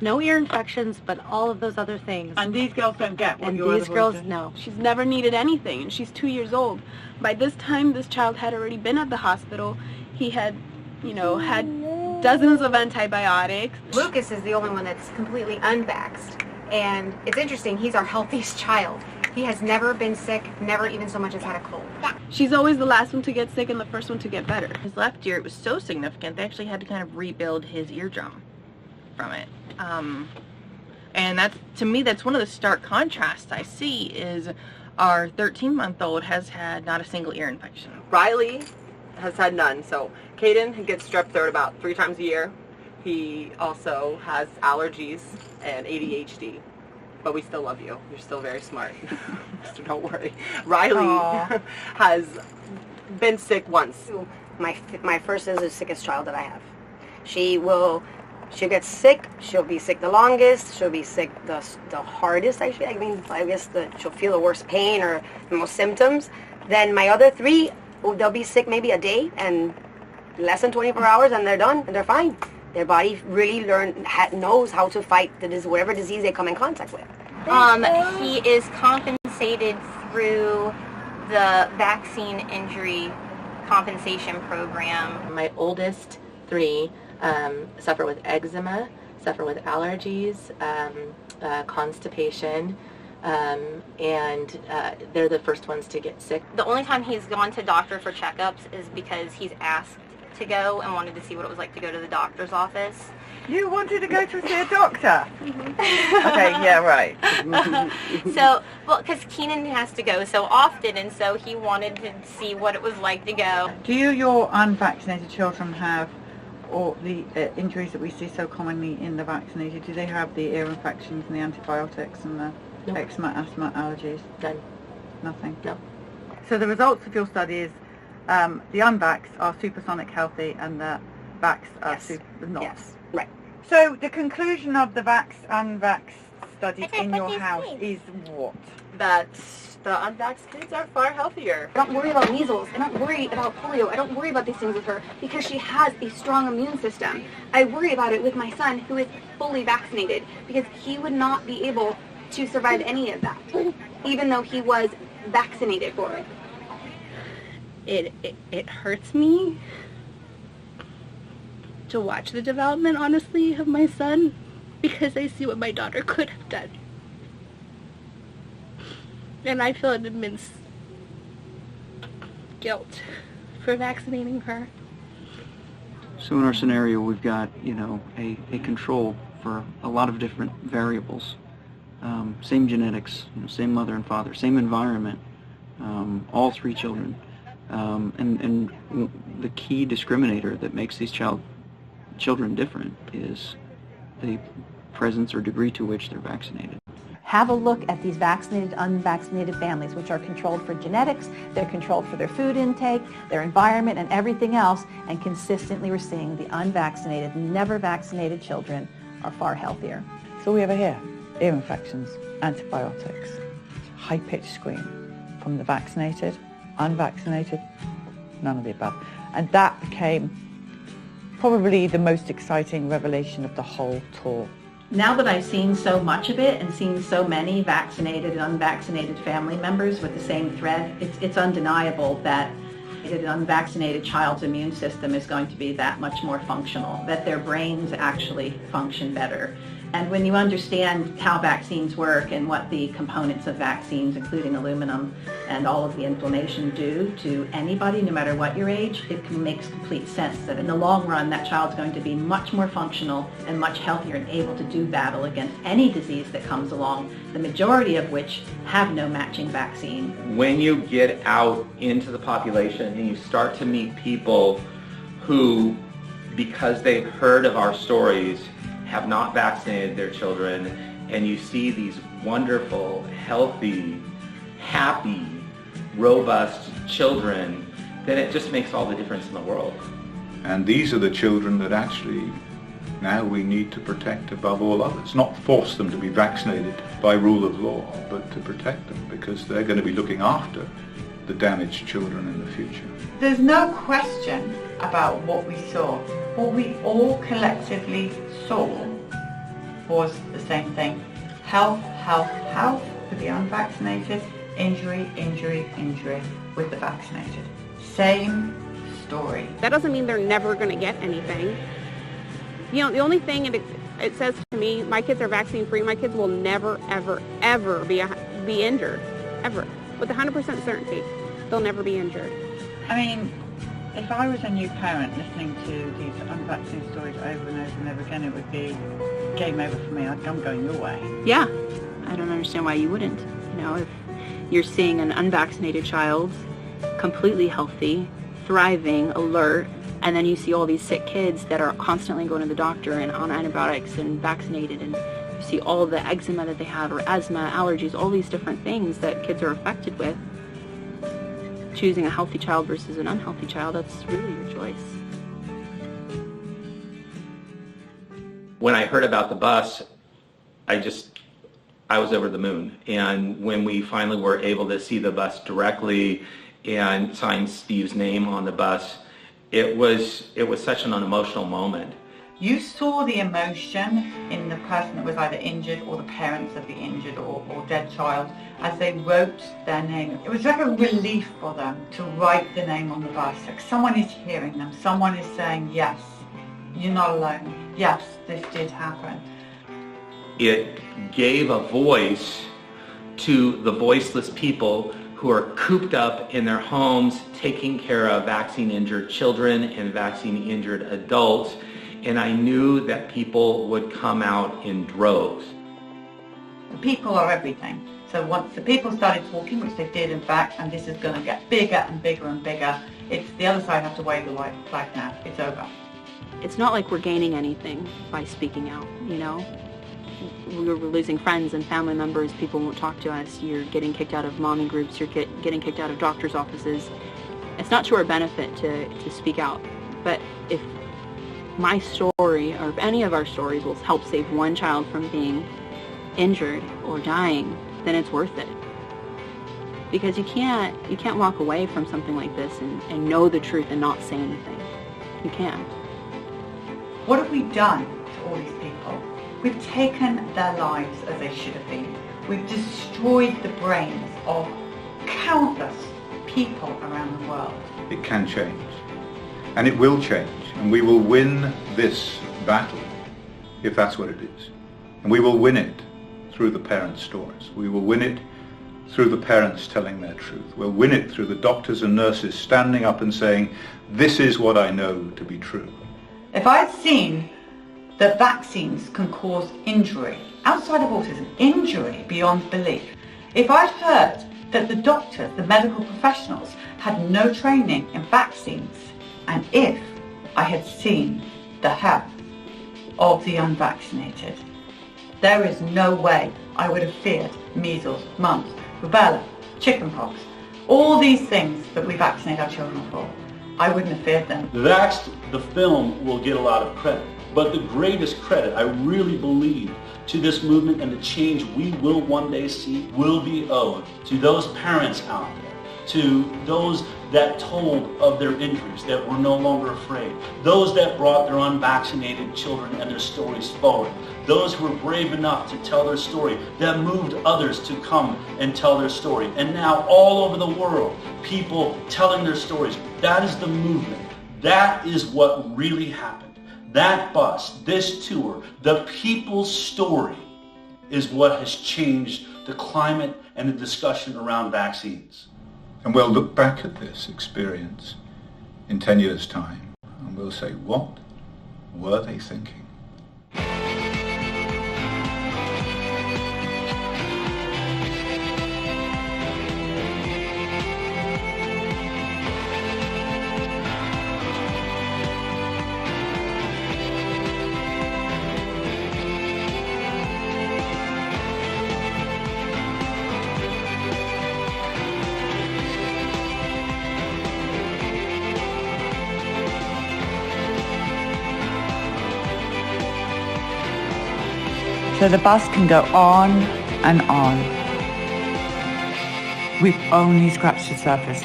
S7: No ear infections, but all of those other things.
S2: And these girls don't get what
S7: and
S2: your
S7: these
S2: other
S7: girls,
S2: boys do?
S7: no.
S34: She's never needed anything, and she's 2 years old. By this time, this child had already been at the hospital. He had, had dozens of antibiotics.
S10: Lucas is the only one that's completely unvaxxed. And it's interesting, he's our healthiest child. He has never been sick, never even so much as had a cold.
S34: She's always the last one to get sick and the first one to get better.
S12: His left ear, it was so significant, they actually had to kind of rebuild his eardrum from it. And that's, to me, that's one of the stark contrasts I see is our 13-month-old has had not a single ear infection.
S4: Riley has had none. So Caden gets strep throat about 3 times a year. He also has allergies and ADHD. But we still love you. You're still very smart. So don't worry. Riley has been sick once.
S14: My first is the sickest child that I have. She'll get sick. She'll be sick the longest. She'll be sick the hardest, actually. I guess she'll feel the worst pain or the most symptoms. Then my other 3, they'll be sick maybe a day and less than 24 hours and they're done and they're fine. Their body really knows how to fight whatever disease they come in contact with.
S5: He is compensated through the vaccine injury compensation program.
S12: My oldest 3 suffer with eczema, suffer with allergies, constipation, and they're the first ones to get sick.
S5: The only time he's gone to doctor for checkups is because he's asked to go and wanted to see what it was like to go to the doctor's office.
S2: You wanted to go to see a doctor?
S5: Mm-hmm.
S2: Okay, yeah, right.
S5: Because Keenan has to go so often, and so he wanted to see what it was like to go.
S2: Do your unvaccinated children have all the injuries that we see so commonly in the vaccinated? Do they have the ear infections and the antibiotics and the eczema, asthma, allergies?
S12: None.
S2: Nothing?
S12: No.
S2: So the results of your study is the unvaxxed are supersonic healthy and the vaxxed are not.
S14: Yes, right.
S2: So the conclusion of the unvaxxed study in your house is what?
S4: That the unvaxxed kids are far healthier.
S1: I don't worry about measles. I don't worry about polio. I don't worry about these things with her because she has a strong immune system. I worry about it with my son who is fully vaccinated because he would not be able to survive any of that, even though he was vaccinated for it.
S34: It hurts me to watch the development, honestly, of my son because I see what my daughter could have done. And I feel an immense guilt for vaccinating her.
S3: So in our scenario, we've got, a control for a lot of different variables. same genetics, same mother and father, same environment, all 3 children. And the key discriminator that makes these children different is the presence or degree to which they're vaccinated.
S15: Have a look at these vaccinated, unvaccinated families, which are controlled for genetics, they're controlled for their food intake, their environment, and everything else, and consistently we're seeing the unvaccinated, never vaccinated children are far healthier.
S17: So we have here, ear infections, antibiotics, high-pitched scream from the vaccinated, unvaccinated, none of the above. And that became probably the most exciting revelation of the whole tour.
S4: Now that I've seen so much of it and seen so many vaccinated and unvaccinated family members with the same thread, it's undeniable that an unvaccinated child's immune system is going to be that much more functional, that their brains actually function better. And when you understand how vaccines work and what the components of vaccines, including aluminum and all of the inflammation, do to anybody, no matter what your age, it makes complete sense that in the long run, that child's going to be much more functional and much healthier and able to do battle against any disease that comes along, the majority of which have no matching vaccine.
S8: When you get out into the population and you start to meet people who, because they've heard of our stories, have not vaccinated their children, and you see these wonderful, healthy, happy, robust children, then it just makes all the difference in the world.
S18: And these are the children that actually now we need to protect above all others. Not force them to be vaccinated by rule of law, but to protect them, because they're going to be looking after the damaged children in the future.
S2: There's no question about what we saw. What we all collectively saw was the same thing. Health, health, health with the unvaccinated, injury, injury, injury with the vaccinated. Same story.
S16: That doesn't mean they're never going to get anything. You know, the only thing it says to me, my kids are vaccine free. My kids will never, ever, ever be injured, ever. With 100% certainty, they'll never be injured.
S2: I mean, if I was a new parent listening to these unvaccinated stories over and over and over again, it would be game over for me. I'm going your way.
S19: Yeah, I don't understand why you wouldn't. You know, if you're seeing an unvaccinated child completely healthy, thriving, alert, and then you see all these sick kids that are constantly going to the doctor and on antibiotics and vaccinated, and you see all the eczema that they have, or asthma, allergies, all these different things that kids are affected with. Choosing a healthy child versus an unhealthy child, that's really your choice.
S8: When I heard about the bus, I was over the moon. And when we finally were able to see the bus directly and sign Steve's name on the bus, it was such an emotional moment.
S2: You saw the emotion in the person that was either injured or the parents of the injured or dead child as they wrote their name. It was like a relief for them to write the name on the bus. Like someone is hearing them. Someone is saying, yes, you're not alone. Yes, this did happen.
S8: It gave a voice to the voiceless people who are cooped up in their homes taking care of vaccine-injured children and vaccine-injured adults. And I knew that people would come out in droves.
S2: The people are everything. So once the people started talking, which they did in fact, and this is going to get bigger and bigger and bigger, it's the other side have to wave the white flag now. It's over.
S19: It's not like we're gaining anything by speaking out, you know? We're losing friends and family members. People won't talk to us. You're getting kicked out of mommy groups. You're getting kicked out of doctor's offices. It's not to our benefit to speak out. But if my story, or if any of our stories, will help save one child from being injured or dying, then it's worth it. Because you can't walk away from something like this and know the truth and not say anything. You can't.
S2: What have we done to all these people? We've taken their lives as they should have been. We've destroyed the brains of countless people around the world.
S18: It can change, and it will change, and we will win this battle, if that's what it is. And we will win it through the parents' stories. We will win it through the parents telling their truth. We'll win it through the doctors and nurses standing up and saying, this is what I know to be true.
S2: If I'd seen that vaccines can cause injury outside of autism, injury beyond belief. If I'd heard that the doctors, the medical professionals, had no training in vaccines, and if I had seen the health of the unvaccinated, there is no way I would have feared measles, mumps, rubella, chickenpox, all these things that we vaccinate our children for. I wouldn't have feared them.
S6: Vaxxed, the film, will get a lot of credit, but the greatest credit, I really believe, to this movement and the change we will one day see will be owed to those parents out there, to those that told of their injuries, that were no longer afraid, those that brought their unvaccinated children and their stories forward, those who were brave enough to tell their story, that moved others to come and tell their story. And now all over the world, people telling their stories. That is the movement. That is what really happened. That bus, this tour, the people's story is what has changed the climate and the discussion around vaccines.
S18: And we'll look back at this experience in 10 years' time and we'll say, what were they thinking?
S17: So the bus can go on and on. We've only scratched the surface.